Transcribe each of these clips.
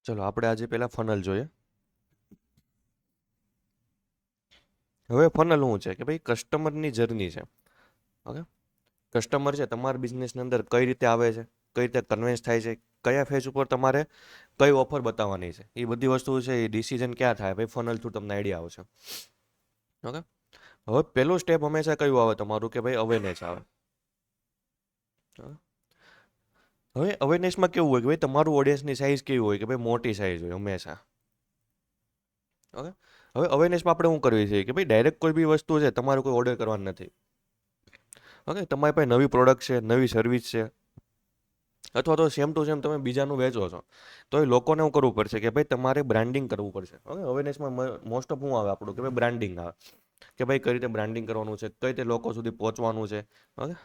ચલો આપણે આજે પહેલા ફનલ જોઈએ. હવે ફનલ શું છે કે ભાઈ કસ્ટમરની જર્ની છે. ઓકે, કસ્ટમર છે તમારા બિઝનેસની અંદર કઈ રીતે આવે છે, કઈ રીતે કન્વિન્સ થાય છે, કયા ફેઝ ઉપર તમારે કઈ ઓફર બતાવવાની છે, એ બધી વસ્તુ છે એ ડિસિઝન ક્યાં થાય ભાઈ ફનલ થ્રુ તમને આઈડિયા આવશે. ઓકે, હવે પહેલું સ્ટેપ હંમેશા કયું આવે તમારું કે ભાઈ અવેરનેસ આવે. હવે અવેરનેસમાં કેવું હોય કે ભાઈ તમારું ઓડિયન્સની સાઇઝ કેવી હોય કે ભાઈ મોટી સાઇઝ હોય હંમેશા. ઓકે, હવે અવેરનેસમાં આપણે શું કરવી છે કે ભાઈ ડાયરેક્ટ કોઈ બી વસ્તુ છે તમારે કોઈ ઓર્ડર કરવાની નથી. ઓકે, તમારી પાસે નવી પ્રોડક્ટ છે, નવી સર્વિસ છે, અથવા તો સેમ ટુ સેમ તમે બીજાનું વેચો છો, તો એ લોકોને શું કરવું પડશે કે ભાઈ તમારે બ્રાન્ડિંગ કરવું પડશે. ઓકે, અવેરનેસમાં મોસ્ટ ઓફ શું આવે આપણું કે ભાઈ બ્રાન્ડિંગ આવે કે ભાઈ કઈ રીતે બ્રાન્ડિંગ કરવાનું છે, કઈ રીતે લોકો સુધી પહોંચવાનું છે. ઓકે,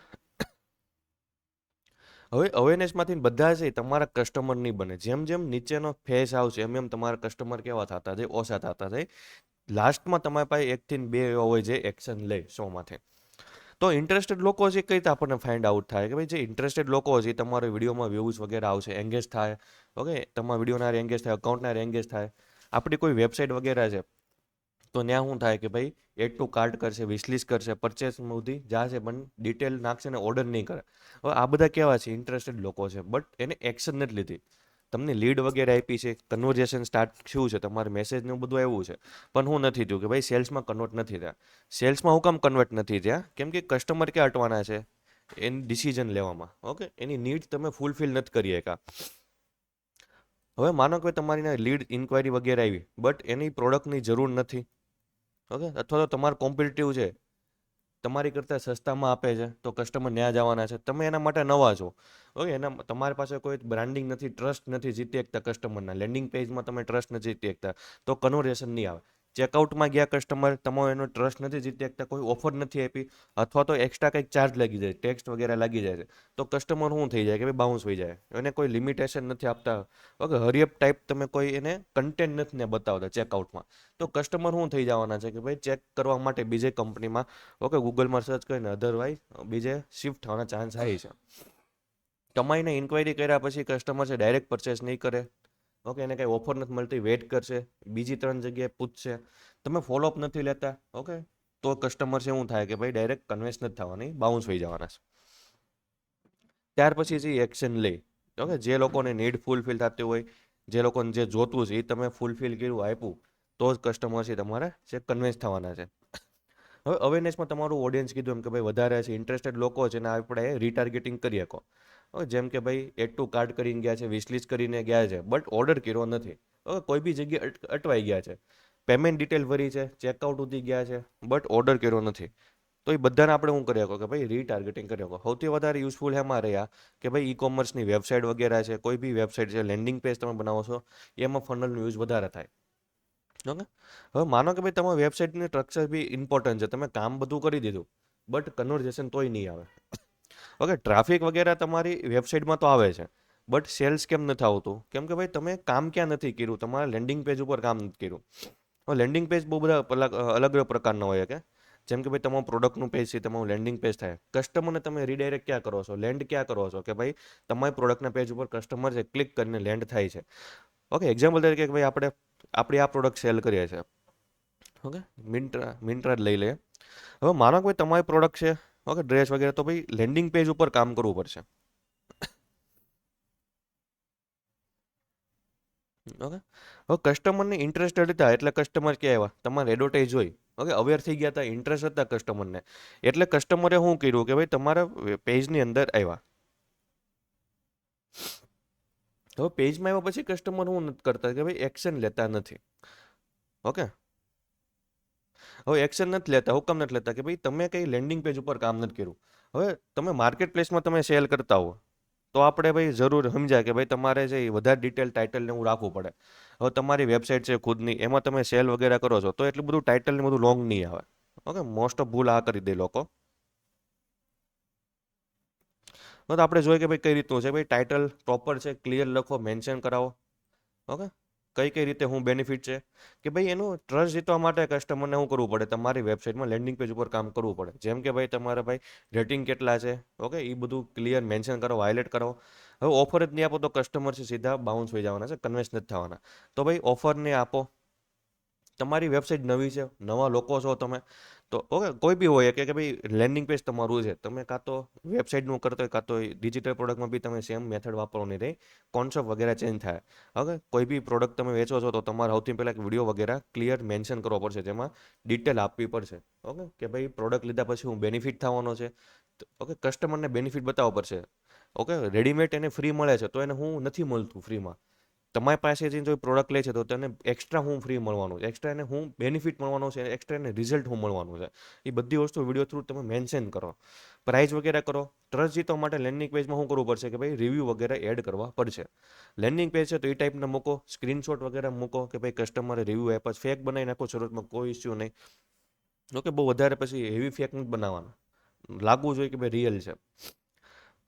હવે અવેરનેસમાંથી બધા છે તમારા કસ્ટમર નહીં બને. જેમ જેમ નીચેનો ફેસ આવશે એમ એમ તમારા કસ્ટમર કેવા થતા જાય, ઓછા થતા જાય. લાસ્ટમાં તમારી પાસે એકથી બે એવા હોય જે એક્શન લે શોમાંથી. તો ઇન્ટરેસ્ટેડ લોકો છે કઈ રીતે આપણને ફાઇન્ડ આઉટ થાય કે ભાઈ જે ઇન્ટરેસ્ટેડ લોકો છે તમારા વિડીયોમાં વ્યૂઝ વગેરે આવશે, એંગેજ થાય. ઓકે, તમારા વિડીયોના એંગેજ થાય, અકાઉન્ટના એંગેજ થાય. આપણી કોઈ વેબસાઇટ વગેરે છે તો ત્યાં શું થાય કે ભાઈ એડ ટુ કાર્ટ કરશે, વિશલિસ્ટ કરશે, પરચેસ સુધી જશે પણ ડિટેલ નાખશે ને ઓર્ડર નહીં કરે. હવે આ બધા કેવા છે ઇન્ટરેસ્ટેડ લોકો છે બટ એને એક્શન નથી લીધી. તમને લીડ વગેરે આપી છે, કન્વર્ઝેશન સ્ટાર્ટ થયું છે, તમારે મેસેજ ને બધું આવ્યું છે, પણ હું નથી થયું કે ભાઈ સેલ્સમાં કન્વર્ટ નથી થયા. સેલ્સમાં હું કામ કન્વર્ટ નથી થયા કેમ કે કસ્ટમર ક્યાં અટવાના છે એની ડિસિઝન લેવામાં. ઓકે, એની નીડ તમે ફૂલફિલ નથી કરી શકા. હવે માનો કે તમારી લીડ ઇન્ક્વાયરી વગેરે આવી બટ એની પ્રોડક્ટની જરૂર નથી. ઓકે, અથવા તો તમારું કોમ્પિટિટિવ છે, તમારી કરતાં સસ્તામાં આપે છે તો કસ્ટમર ન્યા જવાના છે, તમે એના માટે નવા છો. ઓકે, એના તમારી પાસે કોઈ બ્રાન્ડિંગ નથી, ટ્રસ્ટ નથી જીતી શકતા કસ્ટમરના, લેન્ડિંગ પેજમાં તમે ટ્રસ્ટ નથી જીતી શકતા, તો કન્વર્ઝેશન નહીં આવે. ચેકઆઉટમાં ગયા કસ્ટમર, તમે એનો ટ્રસ્ટ નથી જીતી શકતા, કોઈ ઓફર નથી આપી, અથવા તો એક્સ્ટ્રા કંઈક ચાર્જ લાગી જાય, ટેક્સ વગેરે લાગી જાય છે, તો કસ્ટમર શું થઈ જાય કે ભાઈ બાઉન્સ થઈ જાય. એને કોઈ લિમિટેશન નથી આપતા. ઓકે, હરિયપ ટાઈપ તમે કોઈ એને કન્ટેન્ટ નથી ને બતાવતા ચેકઆઉટમાં, તો કસ્ટમર શું થઈ જવાના છે કે ભાઈ ચેક કરવા માટે બીજે કંપનીમાં, ઓકે, ગૂગલમાં સર્ચ કરીને અધરવાઇઝ બીજે શિફ્ટ થવાના ચાન્સ આવી છે. તમારીને ઇન્ક્વાયરી કર્યા પછી કસ્ટમર છે ડાયરેક્ટ પરચેસ નહીં કરે. ઓકે, એને કંઈ ઓફર નથી મળતી, વેઇટ કરશે, બીજી 3 જગ્યાએ પૂછશે, તમે ફોલોઅપ નથી લેતા. ઓકે, તો કસ્ટમર છે શું થાય કે ભાઈ ડાયરેક્ટ કન્વિન્સ નથી થવાની, બાઉન્સ થઈ જવાના છે. ત્યાર પછી જે એક્શન લે. ઓકે, જે લોકોને નીડ ફૂલફિલ થતી હોય, જે લોકોને જે જોતું છે એ તમે ફૂલફિલ કર્યું, આપ્યું, તો જ કસ્ટમર છે તમારે જે કન્વિન્સ થવાના છે. હવે અવેરનેસમાં તમારું ઓડિયન્સ કીધું એમ કે ભાઈ વધારે છે ઇન્ટરેસ્ટેડ લોકો છે ને આપણે રીટાર્ગેટિંગ કરી શકો. હવે જેમ કે ભાઈ એડ ટુ કાર્ટ કરીને ગયા છે, વિશલિસ્ટ કરીને ગયા છે બટ ઓર્ડર કર્યો નથી. હવે કોઈ બી જગ્યાએ અટવાઈ ગયા છે, પેમેન્ટ ડિટેલ ભરી છે, ચેકઆઉટ સુધી ગયા છે બટ ઓર્ડર કર્યો નથી, તો એ બધાને આપણે શું કરી શકો કે ભાઈ રીટાર્ગેટિંગ કરી શકો. સૌથી વધારે યુઝફુલ એમાં રહ્યા કે ભાઈ ઈ કોમર્સની વેબસાઇટ વગેરે છે, કોઈ બી વેબસાઇટ છે, લેન્ડિંગ પેજ તમે બનાવો છો, એમાં ફનલનો યુઝ વધારે થાય. ઓકે, હવે માનો કે ભાઈ તમારી વેબસાઇટની સ્ટ્રક્ચર બી ઇમ્પોર્ટન્ટ છે, તમે કામ બધું કરી દીધું બટ કન્વર્ઝેશન તોય નહીં આવે. ઓકે, ટ્રાફિક વગેરે તમારી વેબસાઇટમાં તો આવે છે બટ સેલ્સ કેમ નથી આવતું? કેમ કે ભાઈ તમે કામ ક્યાં નથી કર્યું, તમારા લેન્ડિંગ પેજ ઉપર કામ નથી કર્યું. હવે લેન્ડિંગ પેજ બહુ બધા અલગ અલગ પ્રકારના હોય કે જેમ કે ભાઈ તમારું પ્રોડક્ટનું પેજ છે, તમારું લેન્ડિંગ પેજ થાય, કસ્ટમરને તમે રીડાયરેક્ટ ક્યાં કરો છો, લેન્ડ ક્યાં કરો છો કે ભાઈ તમારી પ્રોડક્ટના પેજ ઉપર કસ્ટમર છે ક્લિક કરીને લેન્ડ થાય છે. ઓકે, એક્ઝામ્પલ તરીકે કે ભાઈ આપણી આ પ્રોડક્ટ સેલ કરીએ છીએ. ઓકે, મિન્ટ્રા જ લઈ લે. હવે માનો કે ભાઈ તમારી પ્રોડક્ટ છે, ઓકે, ડ્રેસ વગેરે, તો ભાઈ લેન્ડિંગ પેજ ઉપર કામ કરવું પડશે. ઓકે, હવે કસ્ટમરને ઇન્ટરેસ્ટેડ હતા એટલે કસ્ટમર ક્યાં આવ્યા, તમારે એડવર્ટાઇઝ જોઈ. ઓકે, અવેર થઈ ગયા હતા, ઇન્ટરેસ્ટ હતા કસ્ટમરને, એટલે કસ્ટમરે શું કર્યું કે ભાઈ તમારા પેજની અંદર આવ્યા. હવે પેજમાં આવ્યા પછી કસ્ટમર શું નથી કરતા કે ભાઈ એક્શન લેતા નથી. ઓકે, હવે એક્શન નથી લેતા, હુકમ નથી લેતા કે ભાઈ તમે કઈ લેન્ડિંગ પેજ ઉપર કામ નથી કર્યું. હવે તમે માર્કેટ પ્લેસમાં તમે સેલ કરતા હો તો આપણે ભાઈ જરૂર સમજાય કે ભાઈ તમારે જે વધારે ડિટેલ ટાઇટલ ને એવું રાખવું પડે. હવે તમારી વેબસાઇટ છે ખુદની, એમાં તમે સેલ વગેરે કરો છો તો એટલું બધું ટાઇટલ ને બધું લોંગ નહીં આવે. ઓકે, મોસ્ટ ઓફ ભૂલ આ કરી દે લોકો. તો આપણે જોઈએ કે ભાઈ કઈ રીતનું છે, ભાઈ ટાઇટલ પ્રોપર છે, ક્લિયર લખો, મેન્શન કરાવો. ઓકે, કઈ રીતે હું બેનિફિટ છે કે ભાઈ એનું ટ્રસ્ટ જીતવા માટે કસ્ટમરને શું કરવું પડે, તમારી વેબસાઇટમાં લેન્ડિંગ પેજ ઉપર કામ કરવું પડે. જેમ કે ભાઈ તમારા ભાઈ રેટિંગ કેટલા છે, ઓકે, એ બધું ક્લિયર મેન્શન કરો, હાઇલાઇટ કરો. હવે ઓફર જ નહીં આપો તો કસ્ટમર છે સીધા બાઉન્સ થઈ જવાના છે, કન્વિન્સ નથી થવાના. તો ભાઈ ઓફરને આપો. તમારી વેબસાઇટ નવી છે, નવા લોકો છો તમે, તો ઓકે, કોઈ બી હોય કે ભાઈ લેન્ડિંગ પેજ તમારું છે, તમે કાં તો વેબસાઇટનું કરતો હોય કાં તો ડિજિટલ પ્રોડક્ટમાં બી તમે સેમ મેથડ વાપરવાની રહે, કોન્સેપ્ટ વગેરે ચેન્જ થાય. ઓકે, કોઈ બી પ્રોડક્ટ તમે વેચો છો તો તમારે સૌથી પહેલાં એક વિડીયો વગેરે ક્લિયર મેન્શન કરવો પડશે, જેમાં ડિટેલ આપવી પડશે. ઓકે, કે ભાઈ પ્રોડક્ટ લીધા પછી હું બેનિફિટ થવાનો છે. ઓકે, કસ્ટમરને બેનિફિટ બતાવવો પડશે. ઓકે, રેડીમેડ એને ફ્રી મળે છે તો એને હું નથી મળતું ફ્રીમાં. તમારી પાસે જે કોઈ પ્રોડક્ટ લે છે તો તેને એક્સ્ટ્રા હું ફ્રી મળવાનું છે, એક્સ્ટ્રા એને હું બેનિફિટ મળવાનો છે, એક્સ્ટ્રા એને રિઝલ્ટ હું મળવાનું છે. એ બધી વસ્તુ વિડીયો થ્રુ તમે મેન્શન કરો, પ્રાઇસ વગેરે કરો. ટ્રસ્ટ જીતવા માટે લેન્ડિંગ પેજમાં શું કરવું પડશે કે ભાઈ રિવ્યૂ વગેરે એડ કરવા પડશે. લેન્ડિંગ પેજ છે તો એ ટાઈપના મૂકો, સ્ક્રીનશોટ વગેરે મૂકો કે ભાઈ કસ્ટમરે રિવ્યૂ આપ્યા, ફેક બનાવી નાખો શરૂઆતમાં, કોઈ ઇસ્યુ નહીં. ઓકે, બહુ વધારે પછી હેવી ફેક નથી બનાવવાના, લાગવું જોઈએ કે ભાઈ રિયલ છે.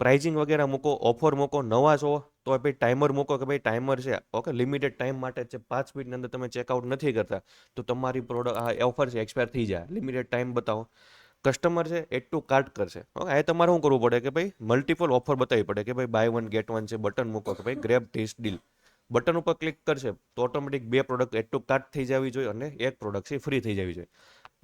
પ્રાઇઝિંગ વગેરે મૂકો, ઓફર મૂકો. નવા છો તો ભાઈ ટાઈમર મૂકો કે ભાઈ ટાઈમર છે, ઓકે, લિમિટેડ ટાઈમ માટે છે, 5 મિનિટની અંદર તમે ચેકઆઉટ નથી કરતા તો તમારી પ્રોડક્ટ ઓફર છે એક્સપાયર થઈ જાય, લિમિટેડ ટાઈમ બતાવો. કસ્ટમર છે એડ ટુ કાર્ટ કરશે. ઓકે, આ તમારે શું કરવું પડે કે ભાઈ મલ્ટિપલ ઓફર બતાવવી પડે કે ભાઈ બાય વન ગેટ વન છે, બટન મૂકો કે ભાઈ ગ્રેબ ધીસ ડીલ. બટન ઉપર ક્લિક કરશે તો automatic 2 product add to cart થઈ જવી જોઈએ અને એક પ્રોડક્ટ છે ફ્રી થઈ જવી જોઈએ.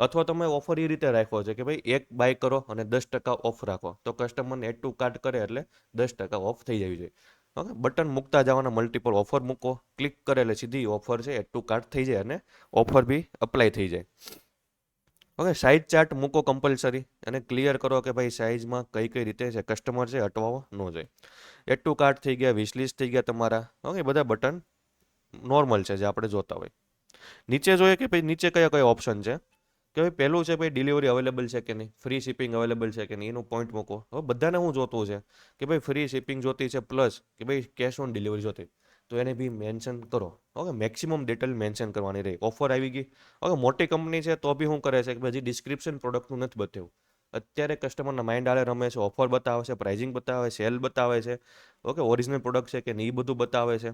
અથવા તમે ઓફર એ રીતે રાખો છે કે ભાઈ એક બાય કરો અને 10% ઓફ રાખો, તો કસ્ટમરને એડ ટુ કાર્ટ કરે એટલે 10% ઓફ થઈ જવી જોઈએ. ઓકે, બટન મૂકતા જવાના, મલ્ટિપલ ઓફર મૂકો, ક્લિક કરે એટલે સીધી ઓફર છે એડ ટુ કાર્ટ થઈ જાય અને ઓફર બી અપ્લાય થઈ જાય. ઓકે, સાઇઝ ચાર્ટ મૂકો કમ્પલસરી અને ક્લિયર કરો કે ભાઈ સાઇઝમાં કઈ રીતે છે, કસ્ટમર છે અટવાવો ન જાય. એડ ટુ કાર્ટ થઈ ગયા, વિશલિસ્ટ થઈ ગયા તમારા. ઓકે, બધા બટન નોર્મલ છે જે આપણે જોતા હોય. નીચે જોઈએ કે ભાઈ નીચે કયા કયા ઓપ્શન છે, કે ભાઈ પહેલું છે ભાઈ ડિલિવરી અવેલેબલ છે કે નહીં, ફ્રી શિપિંગ અવેલેબલ છે કે નહીં, એનું પોઈન્ટ મૂકો. હવે બધાને શું જોતું છે કે ભાઈ ફ્રી શિપિંગ જોતી છે પ્લસ કે ભાઈ કેશ ઓન ડિલિવરી જોતી, તો એને બી મેન્શન કરો. ઓકે, મેક્સિમમ ડિટેલ મેન્શન કરવાની રહી. ઓફર આવી ગઈ. ઓકે, મોટી કંપની છે તો બી શું કરે છે કે હજી ડિસ્ક્રિપ્શન પ્રોડક્ટનું નથી બતાવ્યું. અત્યારે કસ્ટમરના માઇન્ડ આલે રમે છે, ઓફર બતાવે છે, પ્રાઇઝિંગ બતાવે, સેલ બતાવે છે, ઓકે, ઓરિજિનલ પ્રોડક્ટ છે કે નહીં એ બધું બતાવે છે,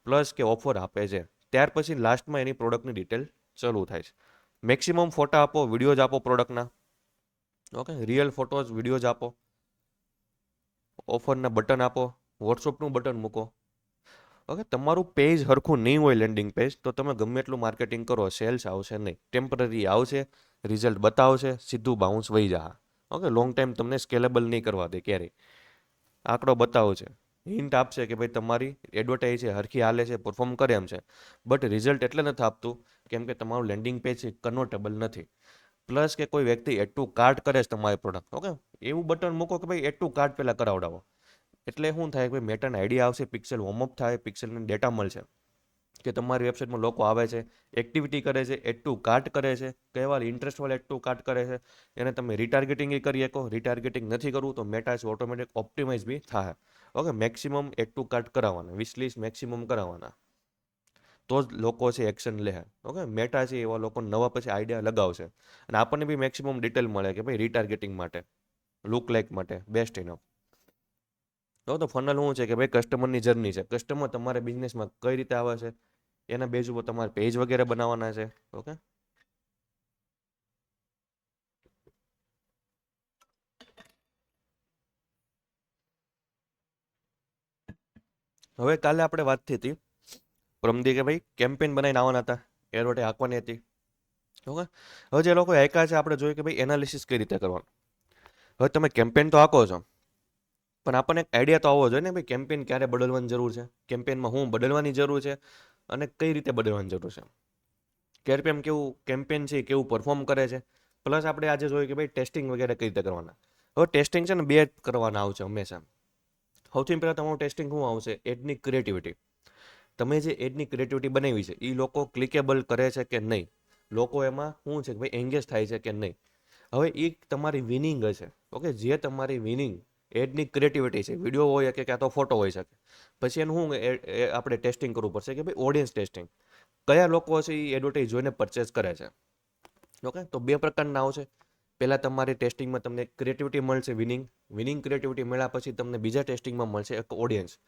પ્લસ કે ઓફર આપે છે. ત્યાર પછી લાસ્ટમાં એની પ્રોડક્ટની ડિટેલ ચાલુ થાય છે. મેક્સિમમ ફોટા આપો, વિડીયોઝ આપો પ્રોડક્ટના. ઓકે, રિયલ ફોટોઝ વિડીયોઝ આપો. ઓફરના બટન આપો, વોટ્સઅપનું બટન મૂકો. ઓકે, તમારું પેજ સરખું નહીં હોય લેન્ડિંગ પેજ તો તમે ગમે એટલું માર્કેટિંગ કરો, સેલ્સ આવશે નહીં. ટેમ્પરરી આવશે, રિઝલ્ટ બતાવશે, સીધું બાઉન્સ વહી જશે. ઓકે, લોંગ ટાઈમ તમને સ્કેલેબલ નહીં કરવા દે ક્યારેય. આંકડો બતાવશે, હિન્ટ આપશે કે ભાઈ તમારી એડવર્ટાઇઝ છે હરખી હાલે છે, પરફોર્મ કરે એમ છે, બટ રિઝલ્ટ એટલે નથી આપતું કેમ કે તમારું લેન્ડિંગ પેજ કન્વર્ટેબલ નથી. પ્લસ કે કોઈ વ્યક્તિ એડ ટુ કાર્ટ કરે છે તમારી પ્રોડક્ટ, ઓકે, એવું બટન મૂકો કે ભાઈ એડ ટુ કાર્ટ પહેલાં કરાવડાવો. એટલે શું થાય કે ભાઈ મેટાને આઈડિયા આવશે, પિક્સેલ વોર્મઅપ થાય, પિક્સેલને ડેટા મળશે કે તમારી વેબસાઇટમાં લોકો આવે છે, એક્ટિવિટી કરે છે, એડ ટુ કાર્ટ કરે છે, કઈ વાર ઇન્ટરેસ્ટવાળા એડ ટુ કાર્ટ કરે છે, એને તમે રિટાર્ગેટિંગ કરી શકો. રિટાર્ગેટિંગ નથી કરવું તો મેટા છે ઓટોમેટિક ઓપ્ટિમાઇઝ બી થાય. Okay, maximum add to cart કરાવવાના, વિશલિસ્ટ મેક્સિમમ કરાવવાના, તો જ લોકો છે એક્શન લે. ઓકે, મેટા છે એવા લોકો નવા પછી આઈડિયા લગાવશે અને આપણને બી મેક્સિમમ ડિટેલ મળે કે ભાઈ રિટાર્ગેટિંગ માટે, લુક લાઇક માટે બેસ્ટ ઇનફ. તો ફનલ શું છે કે ભાઈ કસ્ટમરની જર્ની છે, કસ્ટમર તમારે બિઝનેસમાં કઈ રીતે આવે છે એના બેઝ ઉપર તમારે પેજ વગેરે બનાવવાના છે. ઓકે, હવે કાલે આપણે વાત થઈ હતી પ્રમદી કે ભાઈ કેમ્પેન બનાવીને આવવાના હતા, એડવર્ટાઈઝ હાંકવાની હતી. ઓકે, હવે જે લોકો હાંક્યા છે આપણે જોઈએ કે ભાઈ એનાલિસિસ કઈ રીતે કરવાનું. હવે તમે કેમ્પેન તો હાંકો છો પણ આપણને એક આઈડિયા તો આવવો જોઈએ ને ભાઈ કેમ્પેન ક્યારે બદલવાની જરૂર છે, કેમ્પેનમાં હું બદલવાની જરૂર છે અને કઈ રીતે બદલવાની જરૂર છે. કેમ્પેન છે કેવું પરફોર્મ કરે છે. પ્લસ આપણે આજે જોઈએ કે ભાઈ ટેસ્ટિંગ વગેરે કઈ રીતે કરવાના. હવે ટેસ્ટિંગ છે ને બે કરવાના આવશે હંમેશા. સૌથી પહેલાં તમારું ટેસ્ટિંગ શું આવશે, એડની ક્રિએટિવિટી. તમે જે એડની ક્રિએટિવિટી બનાવી છે એ લોકો ક્લિકેબલ કરે છે કે નહીં, લોકો એમાં શું છે કે ભાઈ એન્ગેજ થાય છે કે નહીં. હવે એ તમારી વિનિંગ હશે. ઓકે, જે તમારી વિનિંગ એડની ક્રિએટિવિટી છે, વિડીયો હોય કે ક્યાં તો ફોટો હોઈ શકે. પછી એનું શું આપણે ટેસ્ટિંગ કરવું પડશે કે ભાઈ ઓડિયન્સ ટેસ્ટિંગ, કયા લોકો છે એ એડવર્ટાઈઝ જોઈને પરચેસ કરે છે. ઓકે, તો બે પ્રકારના આવશે. પહેલાં તમારી ટેસ્ટિંગમાં તમને ક્રિએટિવિટી મળશે, વિનિંગ ક્રિએટિવિટી મળ્યા પછી તમને બીજા ટેસ્ટિંગમાં મળશે એક ઓડિયન્સ.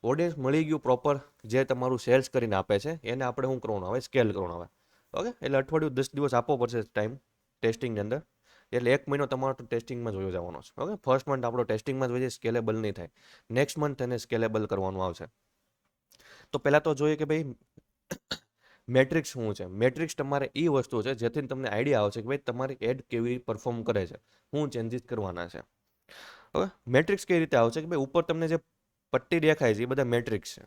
ઓડિયન્સ મળી ગયું પ્રોપર, જે તમારું સેલ્સ કરીને આપે છે, એને આપણે શું કરવાનું આવે, સ્કેલ કરવાનું આવે. ઓકે, એટલે અઠવાડિયું 10 દિવસ આપવો પડશે ટાઈમ ટેસ્ટિંગની અંદર. એટલે 1 મહિનો તમારો ટેસ્ટિંગમાં જોયો જવાનો છે. ઓકે, ફર્સ્ટ મંથ આપણો ટેસ્ટિંગમાં જ હોય છે, સ્કેલેબલ નહીં થાય. નેક્સ્ટ મંથ એને સ્કેલેબલ કરવાનું આવશે. તો પહેલાં તો જોઈએ કે ભાઈ મેટ્રિક્સ શું છે. મેટ્રિક્સ તમારે એ વસ્તુ છે જેથી તમને આઈડિયા આવશે કે ભાઈ તમારી એડ કેવી પરફોર્મ કરે છે, શું ચેન્જીસ કરવાના છે. ઓકે, મેટ્રિક્સ કઈ રીતે આવશે કે ભાઈ ઉપર તમને જે પટ્ટી દેખાય છે એ બધા મેટ્રિક્સ છે.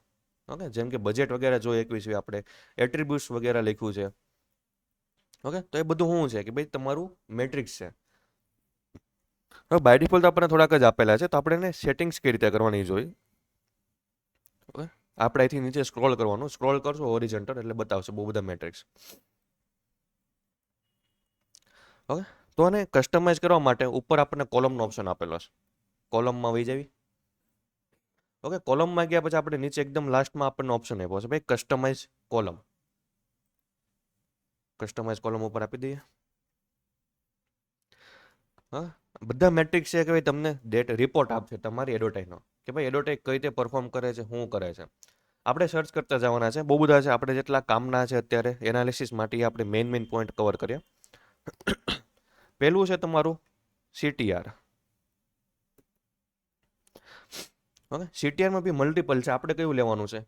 ઓકે, જેમ કે બજેટ વગેરે જોઈએ 21 આપણે એટ્રીબ્યુટ્સ વગેરે લખ્યું છે. ઓકે, તો એ બધું શું છે કે ભાઈ તમારું મેટ્રિક્સ છે. હવે બાય ડિફોલ્ટ આપણને થોડાક જ આપેલા છે, તો આપણે એને સેટિંગ્સ કઈ રીતે કરવાની જોઈએ. ઓકે, આપણે અહીંથી નીચે સ્ક્રોલ કરવાનું, સ્ક્રોલ કરશો હોરિઝોન્ટલ એટલે બતાવશે બહુ બધા મેટ્રિક્સ. ઓકે, તો આને કસ્ટમાઇઝ કરવા માટે ઉપર આપણને કોલમનો ઓપ્શન આપેલો છે. કોલમમાં વહી જાવી. ઓકે, કોલમમાં ગયા પછી આપણે નીચે એકદમ લાસ્ટમાં આપણને ઓપ્શન આપ્યો છે ભાઈ કસ્ટમાઇઝ કોલમ. કસ્ટમાઇઝ કોલમ ઉપર આપી દઈએ. હા, બધા મેટ્રિક્સ છે કે ભાઈ તમને ડેટ રિપોર્ટ આપશે તમારી એડવર્ટાઈઝનો, કે ભાઈ એડવર્ટાઈઝ કઈ રીતે પરફોર્મ કરે છે, શું કરે છે. આપણે સર્ચ કરતા જવાના છે, બહુ બધા છે. આપણે જેટલા કામના છે અત્યારે એનાલિસિસ માટે આપણે મેઇન પોઈન્ટ કવર કરીએ. પહેલું છે તમારું CTR. ઓકે, CTRમાં બી મલ્ટિપલ છે. આપણે કયું લેવાનું છે?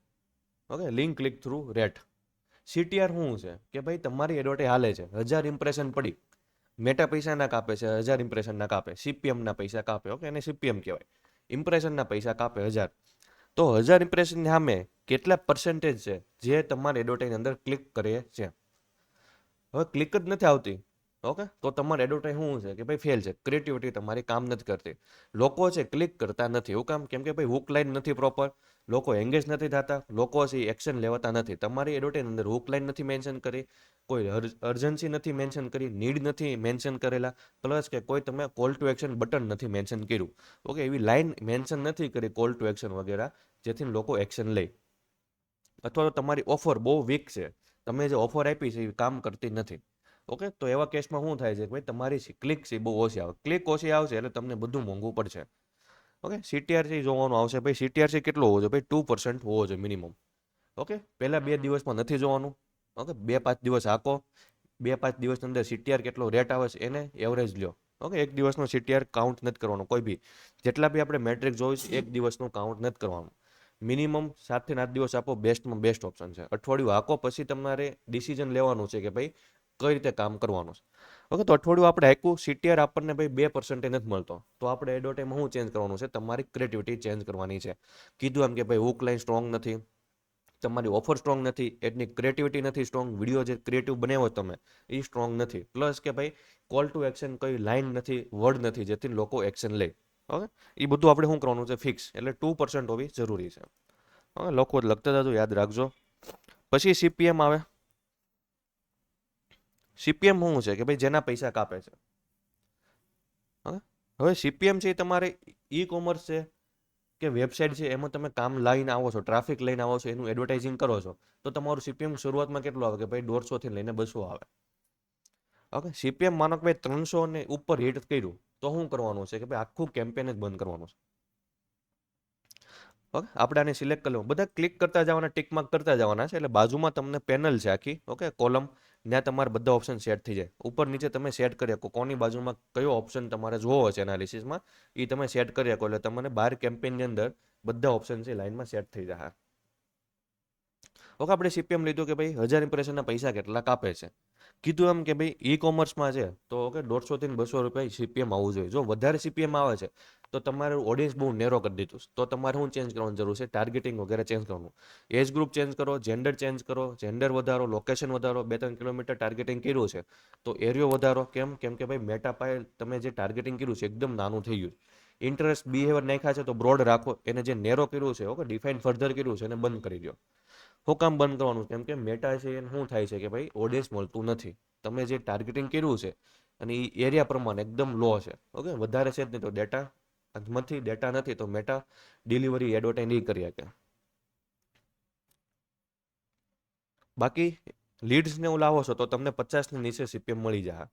Okay, link click through rate. CTR શું છે કે ભાઈ તમારી એડવર્ટાઈઝ હાલે છે, 1000 ઇમ્પ્રેશન પડી, મેટા પૈસાના કાપે છે, 1000 ઇમ્પ્રેશનના કાપે, CPMના પૈસા કાપે. ઓકે, એને CPM કહેવાય. ઇમ્પ્રેશનના પૈસા કાપે 1000. તો 1000 ઇમ્પ્રેશનની સામે કેટલા પર્સન્ટેજ છે જે તમારી એડવર્ટાઈઝની અંદર ક્લિક કરે છે. હવે ક્લિક જ નથી આવતી, ઓકે, તો તમારે એડવર્ટાઈઝ શું છે કે ભાઈ ફેલ છે, ક્રિએટિવિટી તમારી કામ નથી કરતી. લોકો છે ક્લિક કરતા નથી. એવું કામ? કેમ કે ભાઈ હુક લાઈન નથી પ્રોપર, લોકો એંગેજ નથી થતા, લોકો છે એક્શન લેવાતા નથી. તમારી એડવર્ટાઈઝની અંદર હુક લાઈન નથી મેન્શન કરી, કોઈ અર્જન્સી નથી મેન્શન કરી, નીડ નથી મેન્શન કરેલા, પ્લસ કે કોઈ તમે કોલ ટુ એક્શન બટન નથી મેન્શન કર્યું. ઓકે, એવી લાઈન મેન્શન નથી કરી કોલ ટુ એક્શન વગેરે, જેથી લોકો એક્શન લે. અથવા તો તમારી ઓફર બહુ વીક છે, તમે જે ઓફર આપી છે એ કામ કરતી નથી. ઓકે, તો એવા કેસમાં શું થાય છે કે ભાઈ તમારી ક્લિક છે બહુ ઓછી આવે. ક્લિક ઓછી આવશે એટલે તમને બધું મોંઘું પડશે. ઓકે, CTRC જોવાનું આવશે. ભાઈ CTRC કેટલો હોવો જોઈએ? ભાઈ 2% હોવો જોઈએ મિનિમમ. ઓકે, પહેલા 2 દિવસમાં નથી જોવાનું. ઓકે, 2-5 દિવસ હાકો, 2-5 દિવસની અંદર CTR કેટલો રેટ આવે છે એને એવરેજ લ્યો. ઓકે, એક દિવસનો CTR કાઉન્ટ નથી કરવાનો. કોઈ બી જેટલા બી આપણે મેટ્રિક જોઈશ એક દિવસનું કાઉન્ટ નથી કરવાનું. મિનિમમ 7 થી 8 દિવસ આપો, બેસ્ટમાં બેસ્ટ ઓપ્શન છે. અઠવાડિયું હાકો પછી તમારે ડિસિઝન લેવાનું છે કે ભાઈ કઈ રીતે કામ કરવાનું છે. ઓકે, તો અઠવાડિયું આપણે હાક્યું, CTR આપણને ભાઈ 2% નથી મળતો, તો આપણે એડવર્ટાઈઝમાં શું ચેન્જ કરવાનું છે? તમારી ક્રિએટિવિટી ચેન્જ કરવાની છે. કીધું એમ કે ભાઈ હુક લાઈન સ્ટ્રોંગ નથી, તમારી ઓફર સ્ટ્રોંગ નથી, એટલી ક્રિએટિવિટી નથી સ્ટ્રોંગ, વિડીયો જે ક્રિએટિવ બનાવ્યો તમે એ સ્ટ્રોંગ નથી, પ્લસ કે ભાઈ કોલ ટુ એક્શન કઈ લાઈન નથી, વર્ડ નથી, જેથી લોકો એક્શન લે. ઓકે, એ બધું આપણે શું કરવાનું છે? ફિક્સ. એટલે 2% હોવી જરૂરી છે. ઓકે, લોકો લખતા જજો, યાદ રાખજો. પછી CPM આવે. CPM શું છે કે ભાઈ જેના પૈસા કાપે છે. હવે CPM છે એ તમારે ઈ કોમર્સ છે કે વેબસાઇટ છે એમાં તમે કામ લઈને આવો છો, ટ્રાફિક લઈને આવો છો, એનું એડવર્ટાઇઝિંગ કરો છો, તો તમારું CPM શરૂઆતમાં કેટલું આવે કે ભાઈ 150 થી લઈને 200 આવે. ઓકે, CPM માનો કે ભાઈ 300 ને ઉપર હિટ કર્યું તો શું કરવાનું છે કે ભાઈ આખું કેમ્પેન જ બંધ કરવાનું છે. ઓકે, આપણે આને સિલેક્ટ કરી લેવું. બધા ક્લિક કરતા જવાના, ટિક માર્ક કરતા જવાના છે. એટલે બાજુમાં તમને પેનલ છે આખી, ઓકે, કોલમ, ત્યાં તમારે બધા ઓપ્શન સેટ થઈ જાય. ઉપર નીચે તમે સેટ કરી શકો કોની બાજુમાં કયો ઓપ્શન તમારે જોવો છે એનાલિસિસમાં, એ તમે સેટ કરી શકો. એટલે તમને બાર કેમ્પેનની અંદર બધા ઓપ્શન છે લાઈનમાં સેટ થઈ જાય. ઓકે, આપણે CPM લીધું કે ભાઈ 1000 ઇમ્પ્રેશનના પૈસા કેટલા કાપે છે. કીધું એમ કે ભાઈ ઈ કોમર્સમાં છે તો ઓકે 150 થી 200 રૂપિયા CPM આવવું જોઈએ. જો વધારે CPM આવે છે તો તમારું ઓડિયન્સ બહુ નેરો કરી દીધું, તો તમારે શું ચેન્જ કરવાની જરૂર છે? ટાર્ગેટિંગ વગેરે ચેન્જ કરવાનું. એજ ગ્રુપ ચેન્જ કરો, જેન્ડર ચેન્જ કરો, જેન્ડર વધારો, લોકેશન વધારો. 2-3 કિલોમીટર ટાર્ગેટિંગ કર્યું છે તો એરિયો વધારો. કેમ? કેમ કે ભાઈ મેટા પાયે તમે જે ટાર્ગેટિંગ કર્યું છે એકદમ નાનું થઈ ગયું. ઇન્ટરેસ્ટ બિહેવિયર નાખ્યા છે તો બ્રોડ રાખો, એને જે નેરો કર્યું છે, ઓકે, ડિફાઇન ફર્ધર કર્યું છે એને બંધ કરી દો. શું કામ બંધ કરવાનું? કેમ કે મેટા છે એને શું થાય છે કે ભાઈ ઓડિયન્સ મળતું નથી. તમે જે ટાર્ગેટિંગ કર્યું છે અને એ એરિયા પ્રમાણે એકદમ લો છે, ઓકે, વધારે છે જ નહીં, તો ડેટા નથી તો મેટા ડિલિવરી એડવર્ટાઇઝ નહીં કરી શકે. બાકી લીડ્સને હું લાવો છો તો તમને 50 ની નીચે CPM મળી જાય.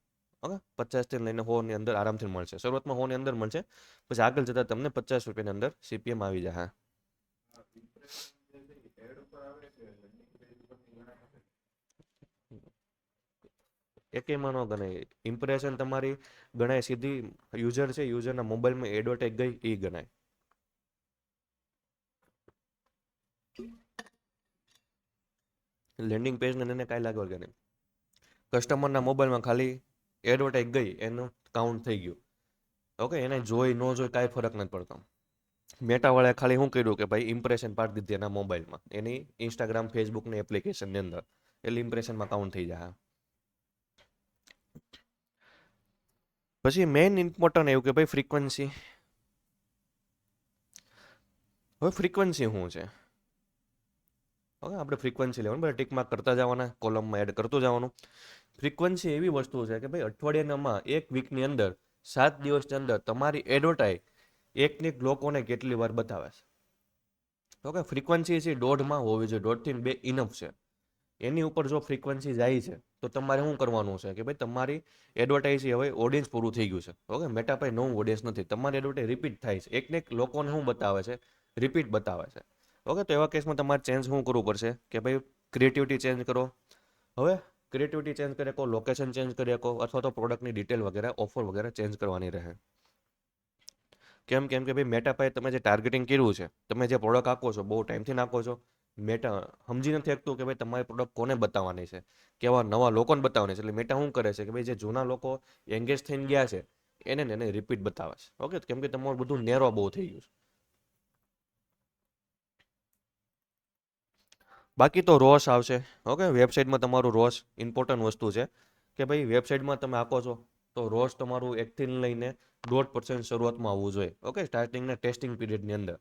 ઓકે, 50 થી લઈને 100 ની અંદર આરામથી મળશે. શરૂઆતમાં 100 ની અંદર મળશે, પછી આગળ જતા તમને 50 રૂપિયાની અંદર CPM આવી જાય. એકેયમાં ન ગણાય. ઇમ્પ્રેશન તમારી ગણાય સીધી યુઝર છે, યુઝરના મોબાઈલમાં એડવર્ટાઈઝ ગઈ એ ગણાય. લેન્ડિંગ પેજને એને કાંઈ લાગવા કે નહીં. કસ્ટમરના મોબાઈલમાં ખાલી એડવર્ટાઈઝ ગઈ એનું કાઉન્ટ થઈ ગયું. ઓકે, એને જોઈ ન જોઈ કાંઈ ફરક નથી પડતો. મેટાવાળાએ ખાલી શું કર્યું કે ભાઈ ઇમ્પ્રેશન પાડી દીધી એના મોબાઈલમાં, એની ઇન્સ્ટાગ્રામ ફેસબુકની એપ્લિકેશનની અંદર, એટલે ઇમ્પ્રેશનમાં કાઉન્ટ થઈ જાય. પછી મેઇન ઇમ્પોર્ટન્ટ એવું કે ભાઈ ફ્રીક્વન્સી. હવે ફ્રીક્વન્સી શું છે? ઓકે, આપણે ફ્રીક્વન્સી લેવાનું, બરાબર, ટીક માર્ક કરતા જવાના, કોલમમાં એડ કરતું જવાનું. ફ્રીક્વન્સી એવી વસ્તુ છે કે ભાઈ અઠવાડિયામાં એક વીકની અંદર 7 દિવસની અંદર તમારી એડવર્ટાઈઝ એકને એક લોકોને કેટલી વાર બતાવે છે. ઓકે, ફ્રીક્વન્સી છે 1.5માં હોવી જોઈએ, 1.5 થી 2 ઇનફ છે. એની ઉપર જો ફ્રીક્વન્સી જાય છે તો તમારે શું કરવાનું છે કે ભાઈ તમારી એડવર્ટાઈઝ હવે ઓડિયન્સ પૂરું થઈ ગયું છે. ઓકે, મેટા પાસે નવું ઓડિયન્સ નથી, તમારી એડવર્ટાઈઝ રિપીટ થાય છે, એકને એક લોકોને શું બતાવે છે, રિપીટ બતાવે છે. ઓકે, તો એવા કેસમાં તમારે ચેન્જ શું કરવું પડશે કે ભાઈ ક્રિએટિવિટી ચેન્જ કરો. હવે ક્રિએટિવિટી ચેન્જ કરી શકો, લોકેશન ચેન્જ કરી શકો, અથવા તો પ્રોડક્ટની ડિટેલ વગેરે, ઓફર વગેરે ચેન્જ કરવાની રહે. કેમ કેમ કે ભાઈ મેટા પાસે તમે જે ટાર્ગેટિંગ કર્યું છે, તમે જે પ્રોડક્ટ આપો છો બહુ ટાઈમથી નાખો છો, મેટા સમજી નથી શકતું કે ભાઈ તમારી પ્રોડક્ટ કોને બતાવવાની છે, કેવા નવા લોકોને બતાવવાની છે. એટલે મેટા શું કરે છે કે ભાઈ જે જૂના લોકો એંગેજ થઈને ગયા છે એને રિપીટ બતાવે છે. ઓકે, કેમ કે તમારું બધું નેરો બહુ થઈ ગયું છે. બાકી તો રોસ આવશે. ઓકે, વેબસાઇટમાં તમારું રોસ ઇમ્પોર્ટન્ટ વસ્તુ છે કે ભાઈ વેબસાઇટમાં તમે આપો છો તો રોસ તમારું 1 થી લઈને 1.5% શરૂઆતમાં આવવું જોઈએ. ઓકે, સ્ટાર્ટિંગના ટેસ્ટિંગ પીરિયડની અંદર.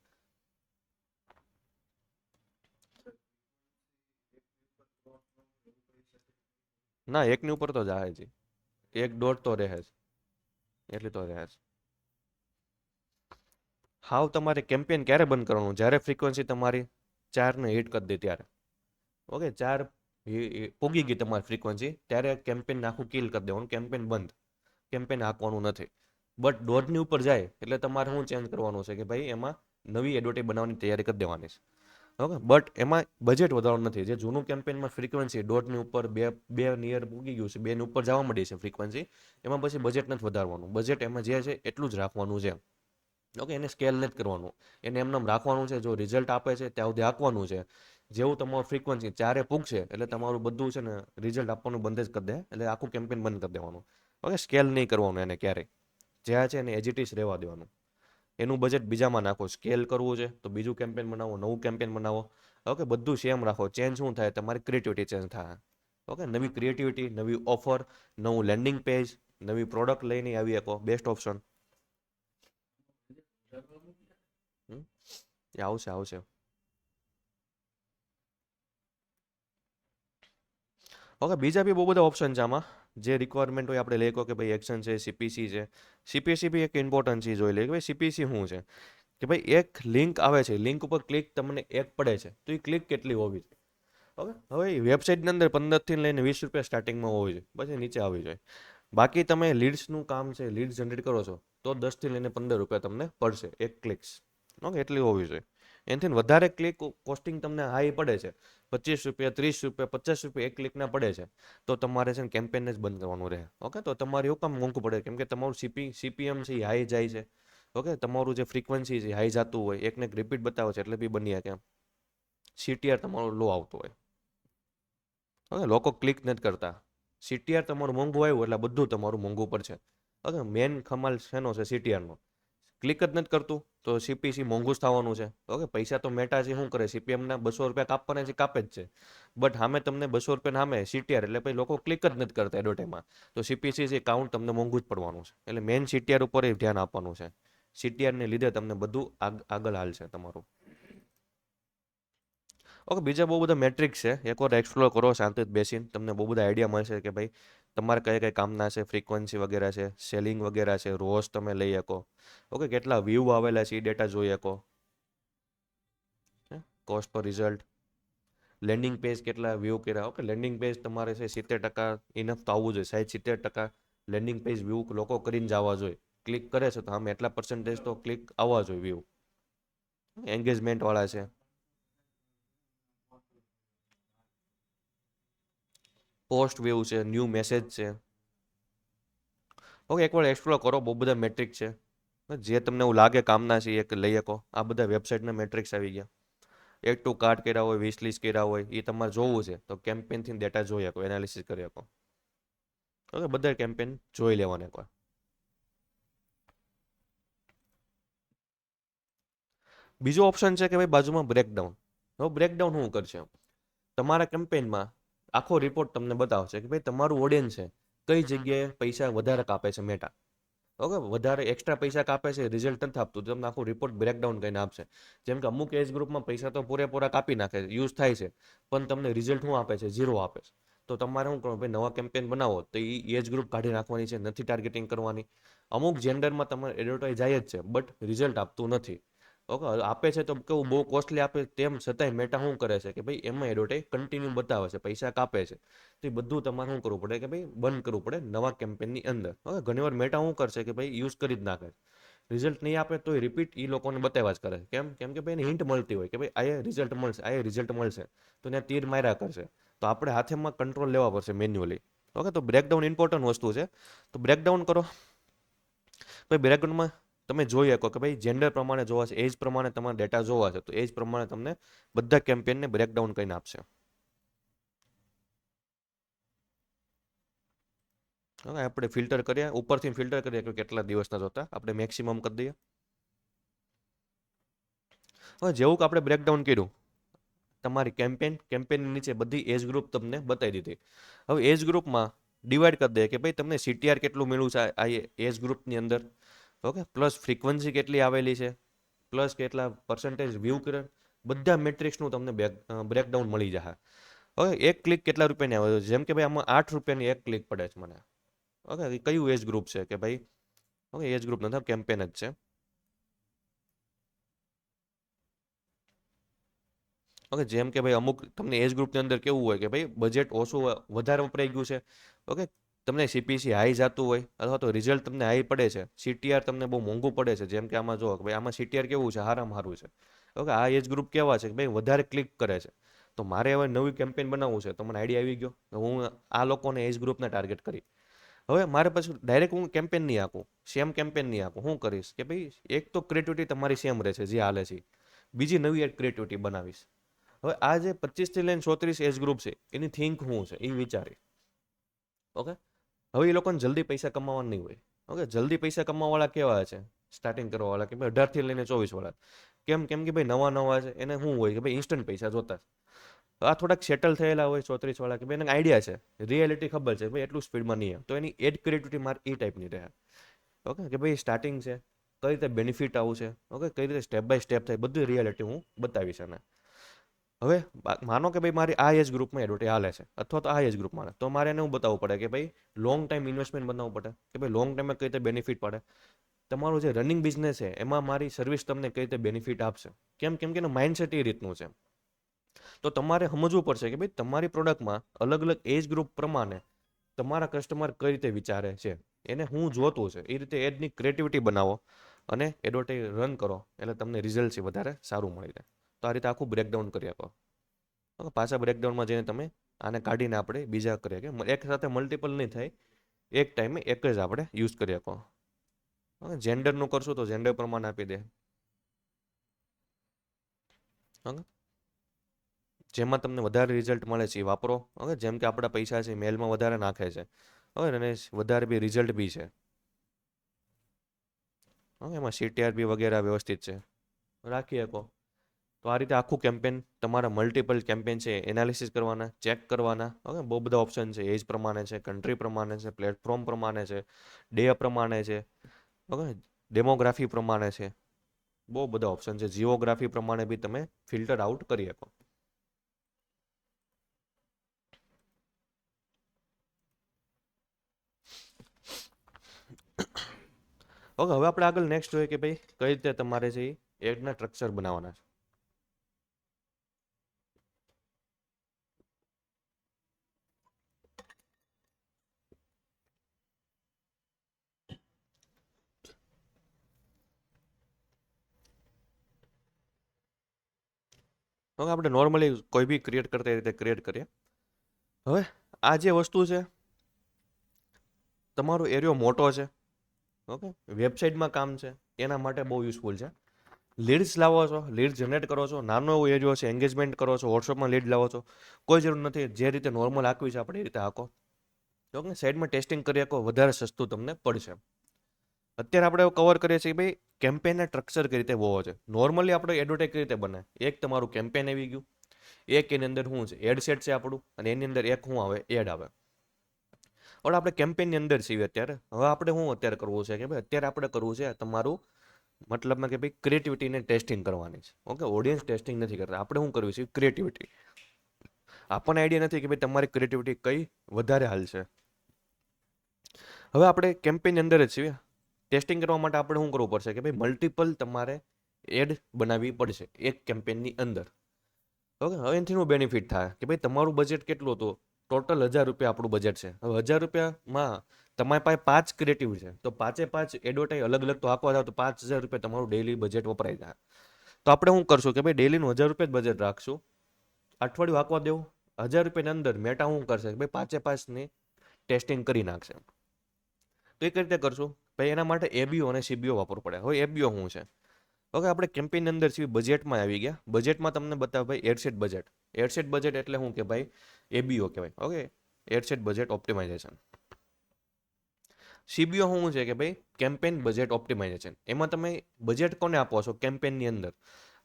ના, એકની ઉપર તો જાય જ, 1.5 તો રહે જ, એટલી તો રહે જ. હાવ તમારે કેમ્પેન ક્યારે બંધ કરવાનું? જ્યારે ફ્રીક્વન્સી તમારી 4ને હિટ કરી દે ત્યારે. ઓકે, 4 પૂગી ગઈ તમારી ફ્રીક્વન્સી ત્યારે કેમ્પેન આખું કિલ કરી દેવાનું, કેમ્પેન બંધ, કેમ્પેન હાંકવાનું નથી. બટ 1.5ની ઉપર જાય એટલે તમારે શું ચેન્જ કરવાનું છે કે ભાઈ એમાં નવી એડવર્ટાઈઝ બનાવવાની તૈયારી કરી દેવાની છે. ઓકે, બટ એમાં બજેટ વધારવાનું નથી. જે જૂનું કેમ્પેનમાં ફ્રીક્વન્સી 1.5ની ઉપર, બે નિયર પૂગી ગયું છે, 2ની ઉપર જવા માંડી છે ફ્રીક્વન્સી, એમાં પછી બજેટ નથી વધારવાનું. બજેટ એમાં જે છે એટલું જ રાખવાનું છે. ઓકે, એને સ્કેલ નથી કરવાનું, એને એમનેમ રાખવાનું છે. જો રિઝલ્ટ આપે છે ત્યાં સુધી આપવાનું છે. જેવું તમારું ફ્રીક્વન્સી 4 પૂગશે એટલે તમારું બધું છે ને રિઝલ્ટ આપવાનું બંધ જ કરી દે, એટલે આખું કેમ્પેન બંધ કરી દેવાનું. ઓકે, સ્કેલ નહીં કરવાનું એને ક્યારેય, જ્યાં છે એને એજીટીસ રહેવા દેવાનું. એનું બજેટ બીજામાં નાખો. સ્કેલ કરવું છે તો બીજું કેમ્પેન બનાવો, નવું કેમ્પેન બનાવો. ઓકે, બધું સેમ રાખો. ચેન્જ શું થાય? તમારી ક્રિએટિવિટી ચેન્જ થાય. ઓકે, નવી ક્રિએટિવિટી, નવી ઓફર, નવું લેન્ડિંગ પેજ, નવી પ્રોડક્ટ લઈને આવી શકો, બેસ્ટ ઓપ્શન. એ આવશે આવશે. ઓકે, બીજા બી બહુ બધા ઓપ્શન છે આમાં. જે રિક્વાયરમેન્ટ હોય આપણે લઈ કહો કે ભાઈ એક્શન છે, સીપીસી છે. સીપીસી બી એક ઇમ્પોર્ટન્ટ ચીજ હોય. લે કે ભાઈ સીપીસી શું છે કે ભાઈ એક લિંક આવે છે, લિંક ઉપર ક્લિક તમને એક પડે છે તો એ ક્લિક કેટલી હોવી જોઈએ. ઓકે, હવે વેબસાઇટની અંદર 15થી લઈને 20 રૂપિયા સ્ટાર્ટિંગમાં હોવી જોઈએ, પછી નીચે આવી જાય. બાકી તમે લીડ્સનું કામ છે, લીડ્સ જનરેટ કરો છો તો 10થી લઈને 15 રૂપિયા તમને પડશે એક ક્લિક્સ. ઓકે, એટલી હોવી જોઈએ. એનાથી વધારે ક્લિક કોસ્ટિંગ તમને હાઈ પડે છે, 25 રૂપિયા, 30 રૂપિયા, 50 રૂપિયા એક ક્લિકના પડે છે, તો તમારે છે ને કેમ્પેનને જ બંધ કરવાનું રહે. ઓકે, તો તમારે એવું કામ મોંઘું પડે કેમ કે તમારું સીપીએમ છે એ હાઈ જાય છે. ઓકે, તમારું જે ફ્રીક્વન્સી છે હાઈ જતું હોય, એકને એક રિપીટ બતાવે છે એટલે બી બની શકે. સીટીઆર તમારું લો આવતું હોય. ઓકે, લોકો ક્લિક નથી કરતા. સીટીઆર તમારું મોંઘું આવ્યું એટલે બધું તમારું મોંઘું પડશે. ઓકે, મેન કમાલ શેનો છે? સીટીઆરનો. ક્લિક જ નથી કરતું તો સીપીસી મોંઘું જ થવાનું છે. ઓકે, પૈસા તો મેટા છે શું કરે? સીપીએમના 200 રૂપિયા કાપવાના છે, કાપે જ છે. બટ સામે તમને 200 રૂપિયા સામે સીટીઆર એટલે ભાઈ લોકો ક્લિક જ નથી કરતા એડવર્ટાઈઝમાં, તો સીપીસી છે કાઉન્ટ તમને મોંઘું જ પડવાનું છે. એટલે મેન સીટીઆર ઉપર ધ્યાન આપવાનું છે. સીટીઆરને લીધે તમને બધું આગળ હાલશે તમારું. ઓકે, બીજા બહુ બધા મેટ્રિક્સ છે. એકવાર એક્સપ્લોર કરો શાંતિથી બેસીને, તમને બહુ બધા આઈડિયા મળશે કે ભાઈ તમારે કઈ કઈ કામના છે, ફ્રીક્વન્સી વગેરે છે, સેલિંગ વગેરે છે, રોઝ તમે લઈ શકો. ઓકે, કેટલા વ્યૂ આવેલા છે એ ડેટા જોઈ શકો. કોસ્ટ પર રિઝલ્ટ, લેન્ડિંગ પેજ કેટલા વ્યૂ કર્યા. ઓકે, લેન્ડિંગ પેજ તમારે છે 70% ઇનફ તો આવવું જોઈએ. 60-70% લેન્ડિંગ પેજ વ્યૂ લોકો કરીને જવા જોઈએ. ક્લિક કરે છે તો આમ એટલા પર્સન્ટેજ તો ક્લિક આવવા જોઈએ વ્યૂ. એન્ગેજમેન્ટ વાળા છે. પોસ્ટ વ્યૂ છે, ન્યૂ મેસેજ છે. ઓકે, એકવાર એક્સપ્લોર કરો, બહુ બધા મેટ્રિક છે. જે તમને એવું લાગે કામના છે એ લઈ શકો. આ બધા વેબસાઇટના મેટ્રિક્સ આવી ગયા. એડ ટુ કાર્ટ કર્યા હોય, વિશ લિસ્ટ કર્યા હોય, એ તમારે જોવું છે તો કેમ્પેનથી ડેટા જોઈ શકો, એનાલિસિસ કરી શકો. ઓકે, બધા કેમ્પેન જોઈ લેવાના એકવાર. બીજો ઓપ્શન છે કે ભાઈ બાજુમાં બ્રેકડાઉન. હવે બ્રેકડાઉન શું કરશે? તમારા કેમ્પેનમાં આખો રિપોર્ટ તમને બતાવશે કે ભાઈ તમારું ઓડિયન્સ છે કઈ જગ્યાએ પૈસા વધારે કાપે છે મેટા. ઓકે, વધારે એક્સ્ટ્રા પૈસા કાપે છે, રિઝલ્ટ નથી આપતું, તમને આખું રિપોર્ટ બ્રેકડાઉન કરીને આપશે. જેમ કે અમુક એજ ગ્રુપમાં પૈસા તો પૂરેપૂરા કાપી નાખે, યુઝ થાય છે, પણ તમને રિઝલ્ટ શું આપે છે? ઝીરો આપે છે. તો તમારે શું કરવું? ભાઈ નવા કેમ્પેન બનાવો તો એ એજ ગ્રુપ કાઢી નાખવાની છે, નથી ટાર્ગેટિંગ કરવાની. અમુક જેન્ડરમાં તમારે એડવર્ટાઇઝ જાય જ છે, બટ રિઝલ્ટ આપતું નથી. ઓકે, આપે છે તો કેવું બહુ કોસ્ટલી આપે, તેમ છતાંય મેટા શું કરે છે કે ભાઈ એમાં એડવર્ટાઇઝ કન્ટિન્યુ બતાવે છે, પૈસા કાપે છે. તો એ બધું તમારે શું કરવું પડે કે ભાઈ બંધ કરવું પડે નવા કેમ્પેનની અંદર. ઓકે, ઘણીવાર મેટા શું કરશે કે ભાઈ યુઝ કરી જ નાખે, રિઝલ્ટ નહીં આપે તો એ રિપીટ એ લોકોને બતાવ્યા જ કરે. કેમ કે ભાઈ એને હિન્ટ મળતી હોય કે ભાઈ આ રિઝલ્ટ મળશે, આ રિઝલ્ટ મળશે, તો ત્યાં તીર માર્યા કરશે. તો આપણે હાથેમાં કંટ્રોલ લેવા પડશે મેન્યુઅલી. ઓકે, તો બ્રેકડાઉન ઇમ્પોર્ટન્ટ વસ્તુ છે. તો બ્રેકડાઉન કરો. ભાઈ બ્રેકડાઉનમાં તમે જોઈ શકો કે ભાઈ જેન્ડર પ્રમાણે જોવા છે, એજ પ્રમાણે તમારે ડેટા જોવા છે, તો એજ પ્રમાણે તમને બધા કેમ્પેનને બ્રેકડાઉન કરીને આપશે. હવે આપણે ફિલ્ટર કરીએ, ઉપરથી ફિલ્ટર કરીએ કે કેટલા દિવસના જોતા, આપણે મેક્સિમમ કરી દઈએ. હવે જેવું કે આપણે બ્રેકડાઉન કર્યું, તમારી કેમ્પેનની નીચે બધી એજ ગ્રુપ તમને બતાવી દીધી. હવે એજ ગ્રુપમાં ડિવાઈડ કરી દે કે ભાઈ તમને સીટીઆર કેટલું મળ્યું છે આ એજ ગ્રુપની અંદર. ઓકે, પ્લસ ફ્રીક્વન્સી કેટલી આવેલી છે, પ્લસ કેટલા પર્સન્ટેજ વ્યૂ કરે, બધા મેટ્રિક્સનું તમને બ્રેકડાઉન મળી જશે. હવે એક ક્લિક કેટલા રૂપિયાની આવે છે? જેમ કે ભાઈ આમાં 8 રૂપિયાની એક ક્લિક પડે છે મને. ઓકે, કયું એજ ગ્રુપ છે કે ભાઈ? ઓકે, એજ ગ્રુપ નથી, કેમ્પેન જ છે. ઓકે, જેમ કે ભાઈ અમુક તમને એજ ગ્રુપની અંદર કેવું હોય કે ભાઈ બજેટ ઓછું વધારે વપરાઈ ગયું છે. ઓકે, તમને સીપીસી હાઈ જતું હોય અથવા તો રિઝલ્ટ તમને હાઈ પડે છે, સીટીઆર તમને બહુ મોંઘું પડે છે. જેમ કે આમાં જો કે ભાઈ આમાં સીટીઆર કેવું છે? હારામાં હારું છે. ઓકે, આ એજ ગ્રુપ કેવા છે કે ભાઈ વધારે ક્લિક કરે છે. તો મારે હવે નવી કેમ્પેન બનાવવું છે, તો મને આઈડિયા આવી ગયો, હું આ લોકોને એજ ગ્રુપને ટાર્ગેટ કરી. હવે મારે પછી ડાયરેક્ટ હું કેમ્પેન નહીં આપું, સેમ કેમ્પેન નહીં આપું. શું કરીશ કે ભાઈ એક તો ક્રિએટિવિટી તમારી સેમ રહેશે જે હાલે છે, બીજી નવી એક ક્રિએટિવિટી બનાવીશ. હવે આ જે 25 થી લઈને 34 એજ ગ્રુપ છે એની થિંક શું છે એ વિચારી. ઓકે, હવે એ લોકોને જલ્દી પૈસા કમાવા નહીં હોય. ઓકે, જલ્દી પૈસા કમાવાવાળા કેવા છે? સ્ટાર્ટિંગ કરવાવાળા કે ભાઈ 18 થી લઈને 24 વાળા. કેમ કે ભાઈ નવા નવા છે, એને શું હોય કે ભાઈ ઇન્સ્ટન્ટ પૈસા જોતા. આ થોડાક સેટલ થયેલા હોય 34 વાળા કે ભાઈ એને આઈડિયા છે, રિયાલિટી ખબર છે ભાઈ એટલું સ્પીડમાં નહીં આવે, તો એની એડ ક્રિએટિવિટી મારે એ ટાઈપની રહે. ઓકે, કે ભાઈ સ્ટાર્ટિંગ છે, કઈ રીતે બેનિફિટ આવશે, ઓકે, કઈ રીતે સ્ટેપ બાય સ્ટેપ થાય, બધી રિયાલિટી હું બતાવીશ એને. હવે માનો કે ભાઈ મારી આ એજ ગ્રુપમાં એડવર્ટાઇઝ હાલે છે, અથવા તો આ એજ ગ્રુપમાં, તો મારે એને હું બતાવવું પડે કે ભાઈ લોંગ ટાઈમ ઇન્વેસ્ટમેન્ટ બનાવવું પડે કે ભાઈ લોંગ ટાઈમમાં કઈ રીતે બેનિફિટ પડે. તમારું જે રનિંગ બિઝનેસ છે એમાં મારી સર્વિસ તમને કઈ રીતે બેનિફિટ આપશે. કેમ કે એનું માઇન્ડસેટ એ રીતનું છે. તો તમારે સમજવું પડશે કે ભાઈ તમારી પ્રોડક્ટમાં અલગ અલગ એજ ગ્રુપ પ્રમાણે તમારા કસ્ટમર કઈ રીતે વિચારે છે, એને શું જોતું છે, એ રીતે એડની ક્રિએટિવિટી બનાવો અને એડવર્ટાઇઝ રન કરો, એટલે તમને રિઝલ્ટ છે વધારે સારું મળી જાય. તો આ રીતે આખું બ્રેકડાઉન કરી આપો. પાછા બ્રેકડાઉનમાં જઈને તમે આને કાઢીને આપણે બીજા કરીએ કે એક સાથે મલ્ટિપલ નહીં થાય, એક ટાઈમે એક જ આપણે યુઝ કરી શકો. જેન્ડરનું કરશું તો જેન્ડર પ્રમાણે આપી દે. ઓકે, જેમાં તમને વધારે રિઝલ્ટ મળે છે એ વાપરો. ઓકે, જેમ કે આપણા પૈસા છે મેલમાં વધારે નાખે છે, હવે અને વધારે બી રિઝલ્ટ બી છે. ઓકે, એમાં સીટીઆર બી વગેરે વ્યવસ્થિત છે, રાખી શકો. તો આ રીતે આખું કેમ્પેન, તમારા મલ્ટિપલ કેમ્પેન છે એનાલિસિસ કરવાના, ચેક કરવાના. ઓકે, બહુ બધા ઓપ્શન છે, એજ પ્રમાણે છે, કન્ટ્રી પ્રમાણે છે, પ્લેટફોર્મ પ્રમાણે છે, ડે પ્રમાણે છે. ઓકે, ડેમોગ્રાફી પ્રમાણે છે, બહુ બધા ઓપ્શન છે. જીઓગ્રાફી પ્રમાણે બી તમે ફિલ્ટર આઉટ કરી શકો. ઓકે, હવે આપણે આગળ નેક્સ્ટ જોઈએ કે ભાઈ કઈ રીતે તમારે છે એડના સ્ટ્રક્ચર બનાવવાના છે. ઓકે, આપણે નોર્મલી કોઈ બી ક્રિએટ કરતા એ રીતે ક્રિએટ કરીએ. હવે આ જે વસ્તુ છે, તમારો એરિયો મોટો છે, ઓકે, વેબસાઇટમાં કામ છે, એના માટે બહુ યુઝફુલ છે. લીડ્સ લાવો છો, લીડ જનરેટ કરો છો, નાનો એવો એરિયો છે, એન્ગેજમેન્ટ કરો છો, વોટ્સઅપમાં લીડ લાવો છો, કોઈ જરૂર નથી. જે રીતે નોર્મલ હાંકવી છે આપણે એ રીતે હાંકો. ઓકે, સાઈડમાં ટેસ્ટિંગ કરી શકો, વધારે સસ્તું તમને પડશે. અત્યારે આપણે કવર કરીએ છીએ ભાઈ કેમ્પેનના સ્ટ્રક્ચર કઈ રીતે હોવો છે. નોર્મલી આપણે એડવર્ટાઇઝ કઈ રીતે બને. એક તમારું કેમ્પેન આવી ગયું, એક એની અંદર શું છે એડ સેટ છે આપણું, અને એની અંદર એક શું આવે એડ આવે. હવે આપણે કેમ્પેનની અંદર છીએ અત્યારે. હવે આપણે શું અત્યારે કરવું છે કે ભાઈ અત્યારે આપણે કરવું છે તમારું મતલબમાં કે ભાઈ ક્રિએટિવિટીને ટેસ્ટિંગ કરવાની છે. ઓકે, ઓડિયન્સ ટેસ્ટિંગ નથી કરતા, આપણે શું કરવું છે ક્રિએટિવિટી. આપણને આઈડિયા નથી કે ભાઈ તમારી ક્રિએટિવિટી કઈ વધારે હાલ છે. હવે આપણે કેમ્પેનની અંદર જ છીએ. ટેસ્ટિંગ કરવા માટે આપણે શું કરવું પડશે કે ભાઈ મલ્ટિપલ તમારે એડ બનાવવી પડશે એક કેમ્પેનની અંદર. ઓકે, હવે એનાથી શું બેનિફિટ થાય કે ભાઈ તમારું બજેટ કેટલું હતું, ટોટલ 1000 રૂપિયા આપણું બજેટ છે. હવે 1000 રૂપિયામાં તમારી પાસે 5 ક્રિએટિવ છે, તો 5 એડવર્ટાઈઝ અલગ અલગ તો આપવા જાવ તો 5000 રૂપિયા તમારું ડેલી બજેટ વપરાઈ જાય. તો આપણે શું કરશું કે ભાઈ ડેલીનું 1000 રૂપિયા જ બજેટ રાખશું, અઠવાડિયું આપવા દેવું. 1000 રૂપિયાની અંદર મેટા શું કરશે કે ભાઈ 5/5ની ટેસ્ટિંગ કરી નાખશે. તો એ કઈ રીતે કરશું ભાઈ, એના માટે એબીઓ અને સીબીઓ વાપરવું પડે. હવે એબીઓ શું છે, ઓકે, આપણે કેમ્પેનની અંદર છીએ, બજેટમાં આવી ગયા. બજેટમાં તમને બતાવે ભાઈ એડસેટ બજેટ. એડસેટ બજેટ એટલે શું કે ભાઈ એબીઓ કહેવાય. Okay, ad set budget optimisation. CBO શું છે કે ભાઈ કેમ્પેન બજેટ ઓપ્ટિમાઇઝેશન. એમાં તમે બજેટ કોને આપો છો કેમ્પેનની અંદર.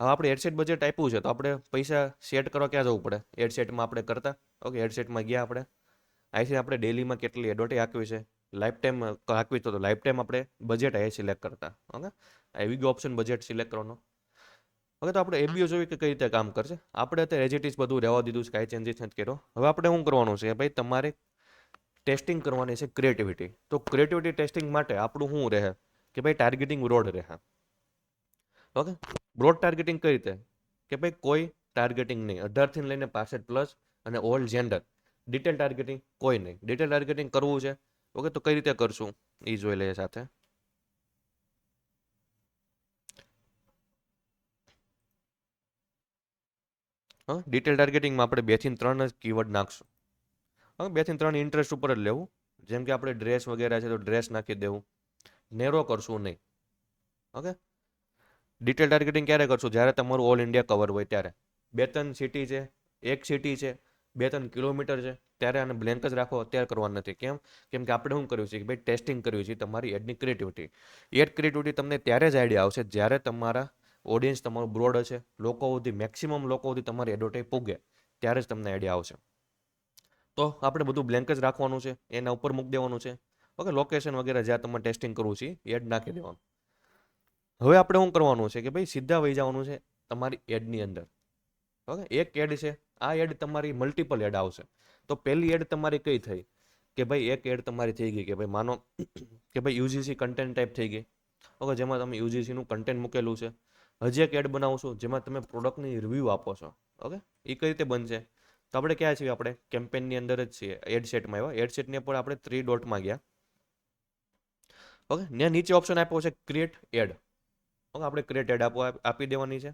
હવે આપણે એડસેટ બજેટ આપ્યું છે તો આપણે પૈસા સેટ કરવા ક્યાં જવું પડે, એડસેટમાં આપણે કરતા. ઓકે, એડસેટમાં ગયા આપણે, અહીંથી આપણે ડેલીમાં કેટલી એડવર્ટાઈઝ હાંકવી છે, લાઈફ ટાઈમ હાંકવી તો લાઈફ ટાઈમ આપણે બજેટ અહીં સિલેક્ટ કરતા. ઓકે, આવી ગયો ઓપ્શન બજેટ સિલેક્ટ કરવાનો. ઓકે, તો આપણે એબીઓ જોઈએ કે કઈ રીતે કામ કરશે. આપણે અત્યારે એજ ઇટ ઇઝ બધું રહેવા દીધું છે, કાંઈ ચેન્જીસ નથી કર્યો. હવે આપણે શું કરવાનું છે ભાઈ તમારે ટેસ્ટિંગ કરવાની છે ક્રિએટિવિટી. તો ક્રિએટિવિટી ટેસ્ટિંગ માટે આપણું શું રહે કે ભાઈ ટાર્ગેટિંગ બ્રોડ રહે. ઓકે, બ્રોડ ટાર્ગેટિંગ કઈ રીતે કે ભાઈ કોઈ ટાર્ગેટિંગ નહીં, 18 થી લઈને 65 પ્લસ અને ઓલ જેન્ડર. ડિટેલ ટાર્ગેટિંગ કોઈ નહીં. ડિટેલ ટાર્ગેટિંગ કરવું છે, ઓકે, તો કઈ રીતે કરશું એ જોઈ લઈએ સાથે. હા, ડિટેલ ટાર્ગેટિંગમાં આપણે 2 થી 3 જ કીવર્ડ નાખશું. હા, 2 થી 3 ઇન્ટરેસ્ટ ઉપર જ લેવું. જેમ કે આપણે ડ્રેસ વગેરે છે તો ડ્રેસ નાખી દેવું, નેરો કરશું નહીં. ઓકે, ડિટેલ ટાર્ગેટિંગ ક્યારે કરશું જ્યારે તમારું ઓલ ઇન્ડિયા કવર હોય ત્યારે. 2-3 સિટી છે, એક સિટી છે, 2-3 કિલોમીટર છે, ત્યારે આને બ્લેન્ક જ રાખો. અત્યારે કરવાનું નથી. કેમ? કેમ કે આપણે શું કર્યું છે કે ભાઈ ટેસ્ટિંગ કર્યું છે તમારી એડની ક્રિએટિવિટી. એડ ક્રિએટિવિટી તમને ત્યારે જ આઈડિયા આવશે જ્યારે તમારા ઓડિયન્સ તમારું બ્રોડ હશે, લોકો સુધી મેક્સિમમ લોકો સુધી તમારી એડવર્ટાઈઝ પૂગે, ત્યારે જ તમને આઈડિયા આવશે. તો આપણે બધું બ્લેન્ક જ રાખવાનું છે, એના ઉપર મૂકી દેવાનું છે. ઓકે, લોકેશન વગેરે જ્યાં તમારે ટેસ્ટિંગ કરવું છે એડ નાખી દેવાનું. હવે આપણે શું કરવાનું છે કે ભાઈ સીધા વહી જવાનું છે તમારી એડની અંદર. ઓકે, એક એડ છે, આ એડ તમારી મલ્ટિપલ એડ આવશે. તો પહેલી એડ તમારી કઈ થઈ કે ભાઈ એક એડ તમારી થઈ ગઈ કે ભાઈ માનો કે ભાઈ યુજીસી કન્ટેન્ટ ટાઈપ થઈ ગઈ. ઓકે, જેમાં તમે યુજીસીનું કન્ટેન્ટ મૂકેલું છે. હજી એક એડ બનાવશું જેમાં તમે પ્રોડક્ટની રિવ્યૂ આપો છો. ઓકે, એ કઈ રીતે બનશે તો આપણે ક્યાં છીએ, આપણે કેમ્પેનની અંદર જ છીએ. એડ સેટમાં આવ્યા, એડ સેટની ઉપર આપણે 3 ડોટમાં ગયા. ઓકે, ત્યાં નીચે ઓપ્શન આપ્યો છે ક્રિએટ એડ. ઓકે, આપણે ક્રિએટ એડ આપી દેવાની છે.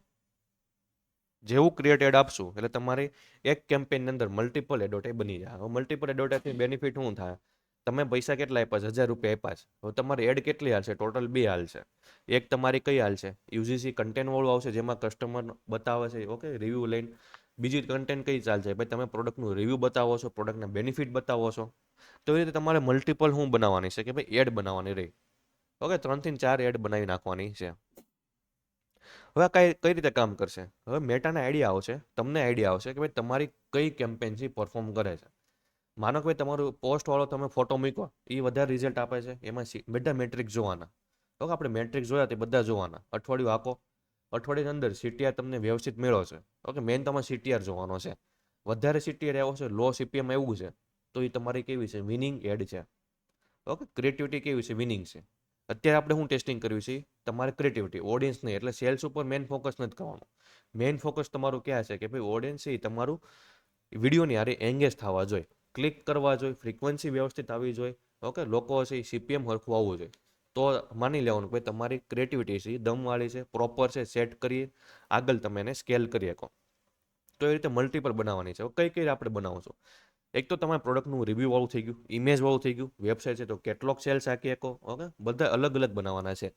જેવું ક્રિએટ એડ આપશું એટલે તમારી એક કેમ્પેનની અંદર મલ્ટિપલ એડવર્ટાઈઝ બની જાય. હવે મલ્ટિપલ એડવર્ટાઈઝથી બેનિફિટ શું થાય, તમે પૈસા કેટલા આપ્યા છે, 1000 રૂપિયા આપ્યા છે. હવે તમારી એડ કેટલી હાલ છે, ટોટલ 2 હાલ છે. એક તમારી કઈ હાલ છે, યુજીસી કન્ટેન્ટ વાળું આવશે જેમાં કસ્ટમર બતાવે છે, ઓકે, રિવ્યૂ લઈને. બીજી કન્ટેન્ટ કઈ ચાલશે ભાઈ તમે પ્રોડક્ટનું રિવ્યૂ બતાવો છો, પ્રોડક્ટના બેનિફિટ બતાવો છો. તો એ રીતે તમારે મલ્ટિપલ શું બનાવવાની છે કે ભાઈ એડ બનાવવાની રહી. ઓકે, 3 થી 4 એડ બનાવી નાખવાની છે. હવે કઈ રીતે કામ કરશે, હવે મેટાને આઈડિયા આવશે, તમને આઈડિયા આવશે કે ભાઈ તમારી કઈ કેમ્પેન્સી પરફોર્મ કરે છે. માનો કે ભાઈ તમારું પોસ્ટ વાળો તમે ફોટો મૂકો એ વધારે રિઝલ્ટ આપે છે, એમાં બધા મેટ્રિક્સ જોવાના. ઓકે, આપણે મેટ્રિક્સ જોયા તે બધા જોવાના. અઠવાડિયું આખો, અઠવાડિયાની અંદર સીટીઆર તમને વ્યવસ્થિત મેળવો છે. ઓકે, મેન તમારે સીટીઆર જોવાનો છે. વધારે સીટીઆર આવ્યો છે, લો સીપીએમ એવું છે તો એ તમારી કેવી છે, વિનિંગ એડ છે. ઓકે, ક્રિએટિવિટી કેવી છે, વિનિંગ છે. અત્યારે આપણે શું ટેસ્ટિંગ કર્યું છે તમારે ક્રિએટિવિટી, ઓડિયન્સ નહીં. એટલે સેલ્સ ઉપર મેન ફોકસ નથી કરવાનું. મેન ફોકસ તમારું ક્યાં છે કે ભાઈ ઓડિયન્સ એ તમારું વિડીયોની હારે એંગેજ થવા જોઈએ, ક્લિક કરવા જોઈએ, ફ્રીક્વન્સી વ્યવસ્થિત આવવી જોઈએ. ઓકે, લોકો છે સીપીએમ હરખું આવવું જોઈએ. તો માની લેવાનું કે તમારી ક્રિએટિવિટી છે દમવાળી છે, પ્રોપર છે, સેટ કરી આગળ તમે એને સ્કેલ કરી શકો. તો એ રીતે મલ્ટિપલ બનાવવાની છે. કઈ કઈ આપણે બનાવશું, એક તો તમારા પ્રોડક્ટનું રિવ્યૂ વાળું થઈ ગયું, ઇમેજ વાળું થઈ ગયું, વેબસાઇટ છે તો કેટલોગ સેલ્સ આખી શકો. ઓકે, બધા અલગ અલગ બનાવવાના છે,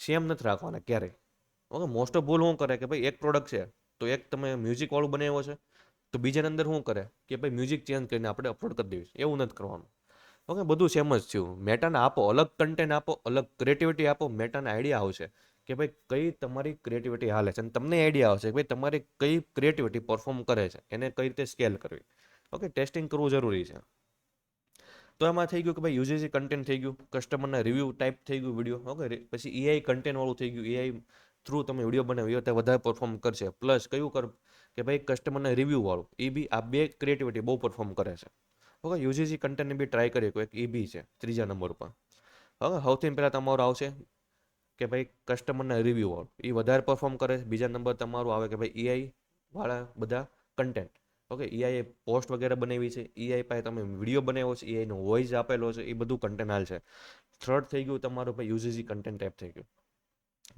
સેમ નથી રાખવાના ક્યારેય. ઓકે, મોસ્ટ ઓફ ભૂલ શું કરે કે ભાઈ એક પ્રોડક્ટ છે તો એક તમે મ્યુઝિક વાળું બનાવ્યો છે તો બીજાની અંદર શું કરે કે ભાઈ મ્યુઝિક ચેન્જ કરીને આપણે અપલોડ કરી દઈશું. એવું નથી કરવાનું. ઓકે, બધું સેમ જ થયું. મેટાને આપો અલગ કન્ટેન્ટ, આપો અલગ ક્રિએટિવિટી, આપો. મેટાને આઈડિયા આવશે કે ભાઈ કઈ તમારી ક્રિએટિવિટી હાલે છે, અને તમને આઈડિયા આવશે કે ભાઈ તમારી કઈ ક્રિએટિવિટી પરફોર્મ કરે છે, એને કઈ રીતે સ્કેલ કરવી. ઓકે, ટેસ્ટિંગ કરવું જરૂરી છે. તો એમાં થઈ ગયું કે ભાઈ યુજીસી કન્ટેન્ટ થઈ ગયું, કસ્ટમરના રિવ્યૂ ટાઈપ થઈ ગયું વિડીયો. ઓકે, પછી એઆઈ કન્ટેન્ટ વાળું થઈ ગયું. એઆઈ થ્રુ તમે વિડીયો બનાવી તો વધારે પરફોર્મ કરશે. પ્લસ કયું કર કે ભાઈ કસ્ટમરના રિવ્યૂ વાળું, એ બી આ બે ક્રિએટિવિટી બહુ પરફોર્મ કરે છે. ઓકે, યુજીસી કન્ટેન્ટને બી ટ્રાય કરીએ. એક એ બી છે ત્રીજા નંબર ઉપર. હવે સૌથી પહેલાં તમારું આવશે કે ભાઈ કસ્ટમરના રિવ્યૂ વાળું, એ વધારે પરફોર્મ કરે. બીજા નંબર તમારું આવે કે ભાઈ એઆઈ વાળા બધા કન્ટેન્ટ. ઓકે, એઆઈ પોસ્ટ વગેરે બનાવી છે, એઆઈ પાસે તમે વિડીયો બનાવ્યો છે, એઆઈનો વોઇસ આપેલો છે, એ બધું કન્ટેન્ટ હાલ છે. થર્ડ થઈ ગયું તમારું ભાઈ યુજીસી કન્ટેન્ટ ટાઈપ થઈ ગયું.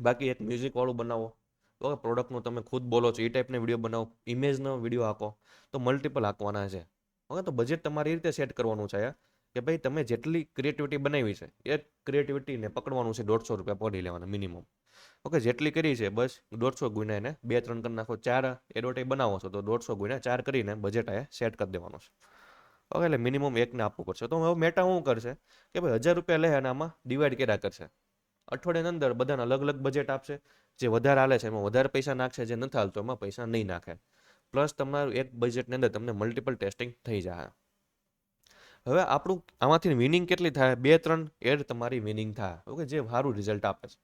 બાકી એક મ્યુઝિક વાળું બનાવો, ઓકે, પ્રોડક્ટનું તમે ખુદ બોલો છો એ ટાઈપનો વિડીયો બનાવો, ઇમેજનો વિડીયો આપો, તો મલ્ટિપલ આપવાના છે. ઓકે, તો બજેટ તમારી રીતે સેટ કરવાનું છે કે ભાઈ તમે જેટલી ક્રિએટિવિટી બનાવી છે એ ક્રિએટિવિટીને પકડવાનું છે. 150 રૂપિયા પડી લેવાના મિનિમમ. ઓકે, જેટલી કરી છે બસ 150 ગુણ્યા એને 2-3 કરી નાખો. 4 એડવર્ટાઈઝ બનાવો છો તો 150 ગુણ્યા 4 કરીને બજેટ આ સેટ કરી દેવાનું છે. ઓકે, એટલે મિનિમમ એકને આપવું પડશે. તો હવે મેટા શું કરશે કે ભાઈ 1000 રૂપિયા લે અને આમાં ડિવાઈડ કર્યા કરશે. અઠવાડિયાની અંદર બધાને અલગ અલગ બજેટ આપશે. જે વધારે હાલે છે એમાં વધારે પૈસા નાખશે, જે નથી હાલતો એમાં પૈસા નહીં નાખે. પ્લસ તમારું એક બજેટની અંદર તમને મલ્ટિપલ ટેસ્ટિંગ થઈ જાય. હવે આપણું આમાંથી વિનિંગ કેટલી થાય? 2-3 એડ તમારી વિનિંગ થાય. ઓકે, જે સારું રિઝલ્ટ આપે છે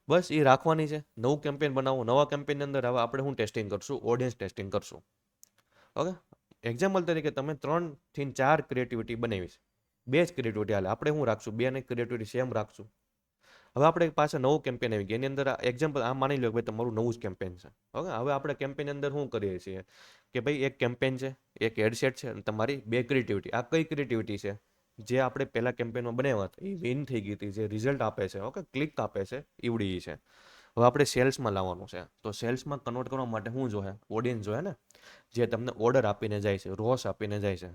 બસ એ રાખવાની છે. નવું કેમ્પેન બનાવો. નવા કેમ્પેનની અંદર હવે આપણે શું ટેસ્ટિંગ કરશું? ઓડિયન્સ ટેસ્ટિંગ કરશું. ઓકે, એક્ઝામ્પલ તરીકે તમે 3 થી 4 ક્રિએટિવિટી બનાવી છે, 2 જ ક્રિએટિવિટી હાલે, આપણે શું રાખશું? 2 ની ક્રિએટિવિટી સેમ રાખશું. હવે આપણે પાસે નવું કેમ્પેન આવી ગયું, એની અંદર એક્ઝામ્પલ આ માની લો કે ભાઈ તમારું નવું જ કેમ્પેન છે. ઓકે, હવે આપણે કેમ્પેનની અંદર શું કરીએ છીએ કે ભાઈ એક કેમ્પેન છે, એક હેડસેટ છે, અને તમારી 2 ક્રિએટિવિટી. આ કઈ ક્રિએટિવિટી છે? જે આપણે પહેલા કેમ્પેનમાં બનાવ્યા હતા એ વિન થઈ ગઈ હતી, જે રિઝલ્ટ આપે છે, ઓકે, ક્લિક આપે છે, ઈવડી છે. હવે આપણે સેલ્સમાં લાવવાનું છે. તો સેલ્સમાં કન્વર્ટ કરવા માટે શું જોઈએ? ઓડિયન્સ જોઈએ ને, જે તમને ઓર્ડર આપીને જાય છે, રોસ આપીને જાય છે.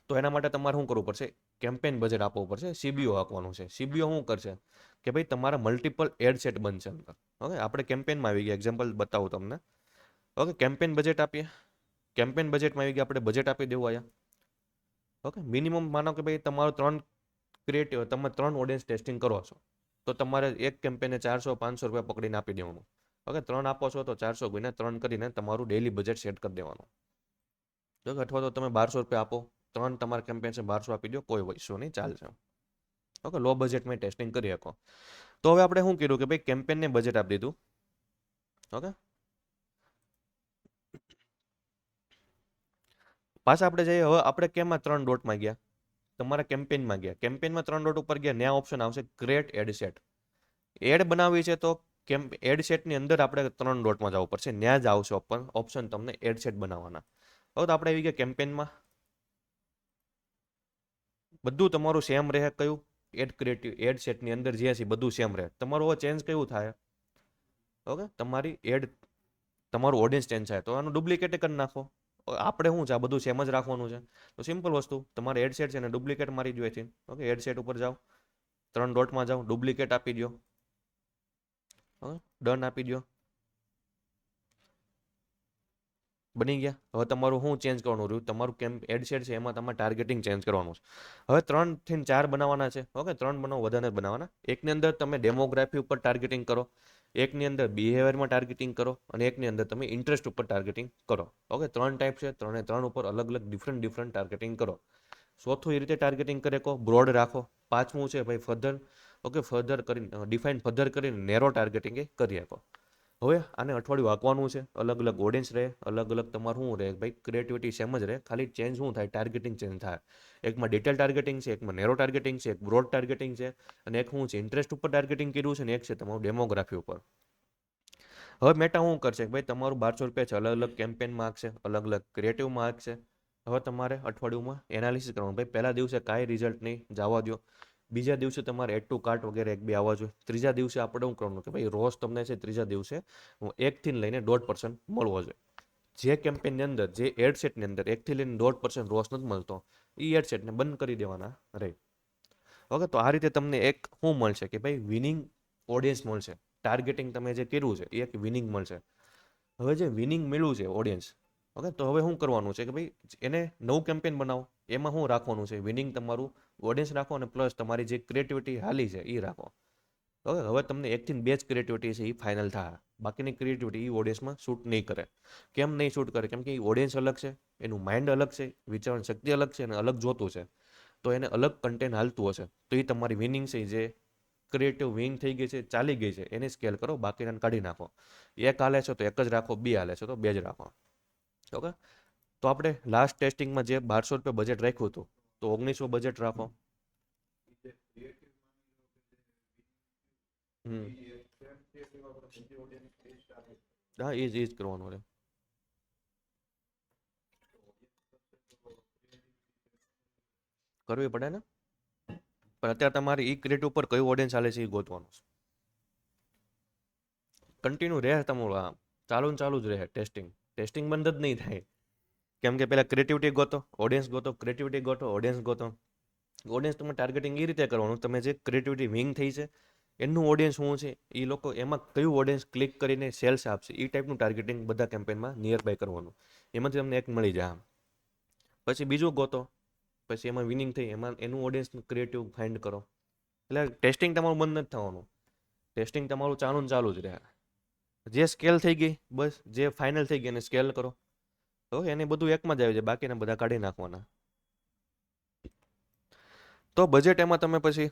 તો એના માટે તમારે શું કરવું પડશે? કેમ્પેન બજેટ આપવું પડશે. સીબીઓ આપવાનું છે. સીબીઓ શું કરશે કે ભાઈ તમારા મલ્ટિપલ એડ સેટ બનશે અંદર. ઓકે, આપણે કેમ્પેનમાં આવી ગયા, એક્ઝામ્પલ બતાવું તમને. ઓકે, કેમ્પેન બજેટ આપીએ. કેમ્પેન બજેટમાં આવી ગયા, આપણે બજેટ આપી દેવું અહીંયા. ઓકે, મિનિમમ માનો કે ભાઈ તમારો 3 ક્રિએટિવ, તમે 3 ઓડિયન્સ ટેસ્ટિંગ કરો છો તો તમારે એક કેમ્પેને 400-500 રૂપિયા પકડીને આપી દેવાનું. ઓકે, 3 આપો છો તો 400 ગુણ્યા 3 કરીને તમારું ડેલી બજેટ સેટ કરી દેવાનું. ઓકે, અથવા તો તમે 1200 રૂપિયા આપો, 3 તમારા કેમ્પેન છે, 1200 આપી દો, કોઈ ઇશ્યુ નહીં, ચાલશે. ઓકે, લો બજેટમાં ટેસ્ટિંગ કરી શકો. તો હવે આપણે શું કર્યું કે ભાઈ કેમ્પેનને બજેટ આપી દીધું. ઓકે, પાછા આપણે જઈએ. હવે આપણે કેમાં 3 ડોટમાં ગયા? તમારા કેમ્પેનમાં ગયા. કેમ્પેનમાં 3 ડોટ ઉપર ગયા, ત્યાં ઓપ્શન આવશે ક્રિએટ એડ સેટ. એડ બનાવવી છે તો એડ સેટની અંદર આપણે 3 ડોટમાં જવું પડશે. ત્યાં જ આવશે ઓપ્શન તમને એડ સેટ બનાવવાના. હવે તો આપણે આવી ગયા કેમ્પેનમાં. બધું તમારું સેમ રહે. કયું? એડ ક્રિએટિવ એડ સેટની અંદર જે છે બધું સેમ રહે. તમારું હવે ચેન્જ કયું થાય? ઓકે, તમારી એડ, તમારું ઓડિયન્સ ચેન્જ થાય તો આનું ડુપ્લિકેટ કરી નાખો. આપણે શું છે આ બધું સેમ જ રાખવાનું છે. તો સિમ્પલ વસ્તુ, તમારે એડ સેટ છે ને ડુપ્લિકેટ મારી જોઈએ છે. ઓકે, એડ સેટ ઉપર જાઓ, 3 ડોટમાં જાઓ, ડુપ્લિકેટ આપી દો. ઓકે, ડન આપી દો. બની ગયા. હવે તમારું શું ચેન્જ કરવાનું રહ્યું? તમારું કેમ એડસેટ છે એમાં તમારે ટાર્ગેટિંગ ચેન્જ કરવાનું છે. હવે 3 થી 4 બનાવવાના છે. ઓકે, 3 બનાવો, વધારે બનાવવાના. એકની અંદર તમે ડેમોગ્રાફી ઉપર ટાર્ગેટિંગ કરો, એકની અંદર બિહેવિયરમાં ટાર્ગેટિંગ કરો, અને એકની અંદર તમે ઇન્ટરેસ્ટ ઉપર ટાર્ગેટિંગ કરો. ઓકે, 3 ટાઈપ છે, 3 ઉપર અલગ અલગ ડિફરન્ટ ટાર્ગેટિંગ કરો. ચોથું એ રીતે ટાર્ગેટિંગ કરે કહો, બ્રોડ રાખો. પાંચમું છે ભાઈ ફર્ધર. ઓકે, ફર્ધર કરીને ડિફાઇન ફર્ધર કરીને નેરો ટાર્ગેટિંગ એ કરી શકો. હવે આને અઠવાડિયું વાંકવાનું છે. અલગ અલગ ઓડિયન્સ રહે, અલગ અલગ તમારું શું રહે ભાઈ, ક્રિએટિવિટી સેમ જ રહે, ખાલી ચેન્જ શું થાય? ટાર્ગેટિંગ ચેન્જ થાય. એકમાં ડિટેલ ટાર્ગેટિંગ છે, એકમાં નેરો ટાર્ગેટિંગ છે, એક બ્રોડ ટાર્ગેટિંગ છે, અને એક શું છે ઇન્ટરેસ્ટ ઉપર ટાર્ગેટિંગ કર્યું છે, અને એક છે તમારું ડેમોગ્રાફી ઉપર. હવે મેટા શું કરશે ભાઈ, તમારું 1200 રૂપિયા છે, અલગ અલગ કેમ્પેનમાં આપશે, અલગ અલગ ક્રિએટિવમાં આપશે. હવે તમારે અઠવાડિયુંમાં એનાલિસિસ કરવાનું. ભાઈ પહેલા દિવસે કાંઈ રિઝલ્ટ નહીં, જવા દો. બીજા દિવસે તમારે એડ ટુ કાર્ટ વગેરે 1-2 આવવા જોઈએ. ત્રીજા દિવસે આપણે શું કરવાનું કે ભાઈ રોજ તમને છે ત્રીજા દિવસે 1 થી લઈને 1.5% મળવો જોઈએ. જે કેમ્પેનની અંદર જે એડસેટની અંદર 1 થી લઈને 1.5% રોસ નથી મળતો એ એડસેટને બંધ કરી દેવાના રહે. ઓકે, તો આ રીતે તમને એક શું મળશે કે ભાઈ વિનિંગ ઓડિયન્સ મળશે. ટાર્ગેટિંગ તમે જે કર્યું છે એ એક વિનિંગ મળશે. હવે જે વિનિંગ મળ્યું છે ઓડિયન્સ, ઓકે, તો હવે શું કરવાનું છે કે ભાઈ એને નવું કેમ્પેન બનાવો. એમાં શું રાખવાનું છે? વિનિંગ તમારું ઓડિયન્સ રાખો અને પ્લસ તમારી જે ક્રિએટિવિટી હાલી છે એ રાખો. ઓકે, હવે તમને 1 થી 2 જ ક્રિએટિવિટી છે એ ફાઇનલ થાય. બાકીની ક્રિએટિવિટી એ ઓડિયન્સમાં શૂટ નહીં કરે. કેમ નહીં શૂટ કરે? કેમ કે એ ઓડિયન્સ અલગ છે, એનું માઇન્ડ અલગ છે, વિચારવાની શક્તિ અલગ છે અને અલગ જોતું છે. તો એને અલગ કન્ટેન્ટ હાલતું હશે. તો એ તમારી વિનિંગ છે જે ક્રિએટિવ વિંગ થઈ ગઈ છે, ચાલી ગઈ છે, એને સ્કેલ કરો, બાકીના કાઢી નાખો. એક હાલે છે તો એક જ રાખો, બે હાલે છે તો બે જ રાખો. ઓકે, તો આપણે લાસ્ટ ટેસ્ટિંગમાં જે 1200 રૂપિયા બજેટ રાખ્યું હતું, તો 1900 બજેટ રાખો. હમ હા, એ જ કરવાનું રહે. કરવી પડે ને. પણ અત્યારે તમારે ઈ ક્રિએટિવ ઉપર કયું ઓડિયન્સ ચાલે છે એ ગોતવાનું છે. કન્ટિન્યુ રહે તમારું, આ ચાલુ ને ચાલુ જ રહે. ટેસ્ટિંગ ટેસ્ટિંગ બંધ જ નહીં થાય. કેમ કે પહેલાં ક્રિએટિવિટી ગોતો, ઓડિયન્સ ગોતો, ક્રિએટિવિટી ગોતો, ઓડિયન્સ ગોતો. ઓડિયન્સ તમે ટાર્ગેટિંગ એ રીતે કરવાનું, તમે જે ક્રિએટિવિટી વિંગ થઈ છે એનું ઓડિયન્સ શું છે, એ લોકો એમાં કયું ઓડિયન્સ ક્લિક કરીને સેલ્સ આપશે, એ ટાઈપનું ટાર્ગેટિંગ બધા કેમ્પેનમાં નિયર બાય કરવાનું. એમાંથી તમને એક મળી જાય. પછી બીજું ગોતો, પછી એમાં વિનિંગ થઈ એમાં એનું ઓડિયન્સ ક્રિએટિવ ફાઇન્ડ કરો. એટલે ટેસ્ટિંગ તમારું બંધ નથી થવાનું. ટેસ્ટિંગ તમારું ચાલુ ને ચાલુ જ રહે. જે સ્કેલ થઈ ગઈ બસ, જે ફાઇનલ થઈ ગઈ એને સ્કેલ કરો. તો એને બધું એકમાં જ આવી જાય, બાકીના બધા કાઢી નાખવાના. તો બજેટ એમાં તમે પછી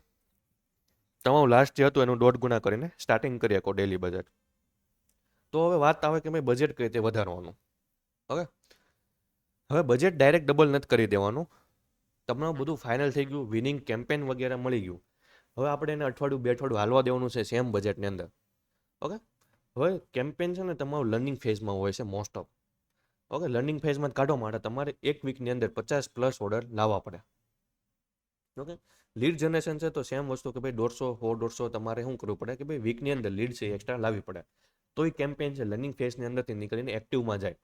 તમારું લાસ્ટ જે હતું એનું 1.5 ગણા કરીને સ્ટાર્ટિંગ કરી શકો ડેલી બજેટ. તો હવે વાત આવે કે ભાઈ બજેટ કઈ રીતે વધારવાનું. ઓકે, હવે બજેટ ડાયરેક્ટ ડબલ નથી કરી દેવાનું. તમારું બધું ફાઇનલ થઈ ગયું, વિનિંગ કેમ્પેન વગેરે મળી ગયું. હવે આપણે એને અઠવાડિયું 2 અઠવાડિયું હાલવા દેવાનું છે સેમ બજેટની અંદર. ઓકે, હવે કેમ્પેન છે ને તમારું લર્નિંગ ફેઝમાં હોય છે મોસ્ટ ઓફ. ઓકે, લર્નિંગ ફેઝમાં કાઢવા માટે તમારે એક વીકની અંદર 50+ ઓર્ડર લાવવા પડે. ઓકે, લીડ જનરેશન છે તો સેમ વસ્તુ કે ભાઈ 150 100 150 તમારે શું કરવું પડે કે ભાઈ વીકની અંદર લીડ છે એક્સ્ટ્રા લાવવી પડે. તો એ કેમ્પેન છે લર્નિંગ ફેઝની અંદરથી નીકળીને એક્ટિવમાં જાય.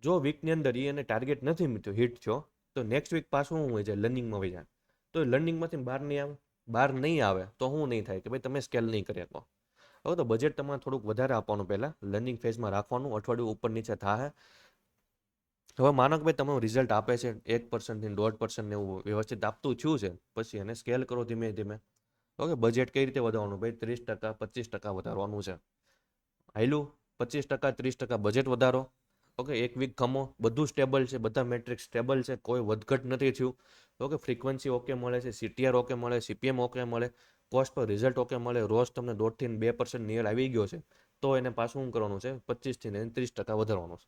જો વીકની અંદર એ એને ટાર્ગેટ નથી મળ્યો, હિટ થયો, તો નેક્સ્ટ વીક પાછું શું હોય છે, લર્નિંગમાં વહી જાય. તો લર્નિંગમાંથી બહાર નહીં આવે તો શું નહીં થાય કે ભાઈ તમે સ્કેલ નહીં કરી શકો. હવે તો બજેટ તમારે થોડુંક વધારે આપવાનું, પહેલાં લર્નિંગ ફેઝમાં રાખવાનું, અઠવાડિયું ઉપર નીચે થાય. હવે માનો કે ભાઈ તમારું રિઝલ્ટ આપે છે 1% 1.5% એવું વ્યવસ્થિત આપતું થયું છે, પછી એને સ્કેલ કરો ધીમે ધીમે. ઓકે, બજેટ કઈ રીતે વધારવાનું? ભાઈ 30% 25% વધારવાનું છે. હાઈલું 25% 30% બજેટ વધારો. ઓકે, એક વીક ખમો, બધું સ્ટેબલ છે, બધા મેટ્રિક્સ સ્ટેબલ છે, કોઈ વધઘટ નથી થયું. ઓકે, ફ્રીક્વન્સી ઓકે મળે છે, સીટીઆર ઓકે મળે, સીપીએમ ઓકે મળે, કોસ્ટ પર રિઝલ્ટ ઓકે મળે, રોજ તમને 1.5 થી 2% નિયર આવી ગયો છે, તો એને પાછું શું કરવાનું છે, 25 થી 30% વધારવાનું છે.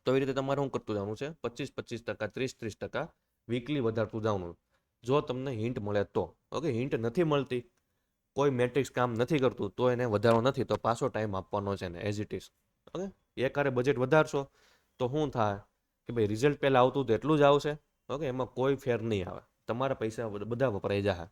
તો એ રીતે તમારે શું કરતું જવાનું છે, 25% 30% વીકલી વધારતું જવાનું. જો તમને હિન્ટ મળે તો. ઓકે, હિન્ટ નથી મળતી, કોઈ મેટ્રિક્સ કામ નથી કરતું, તો એને વધારવો નથી, તો પાછો ટાઈમ આપવાનો છે એને એઝ ઇટ ઇઝ. ઓકે, એકારે બજેટ વધારશો તો શું થાય કે ભાઈ રિઝલ્ટ પહેલાં આવતું તો એટલું જ આવશે. ઓકે, એમાં કોઈ ફેર નહીં આવે, તમારા પૈસા બધા વપરાઈ જાય.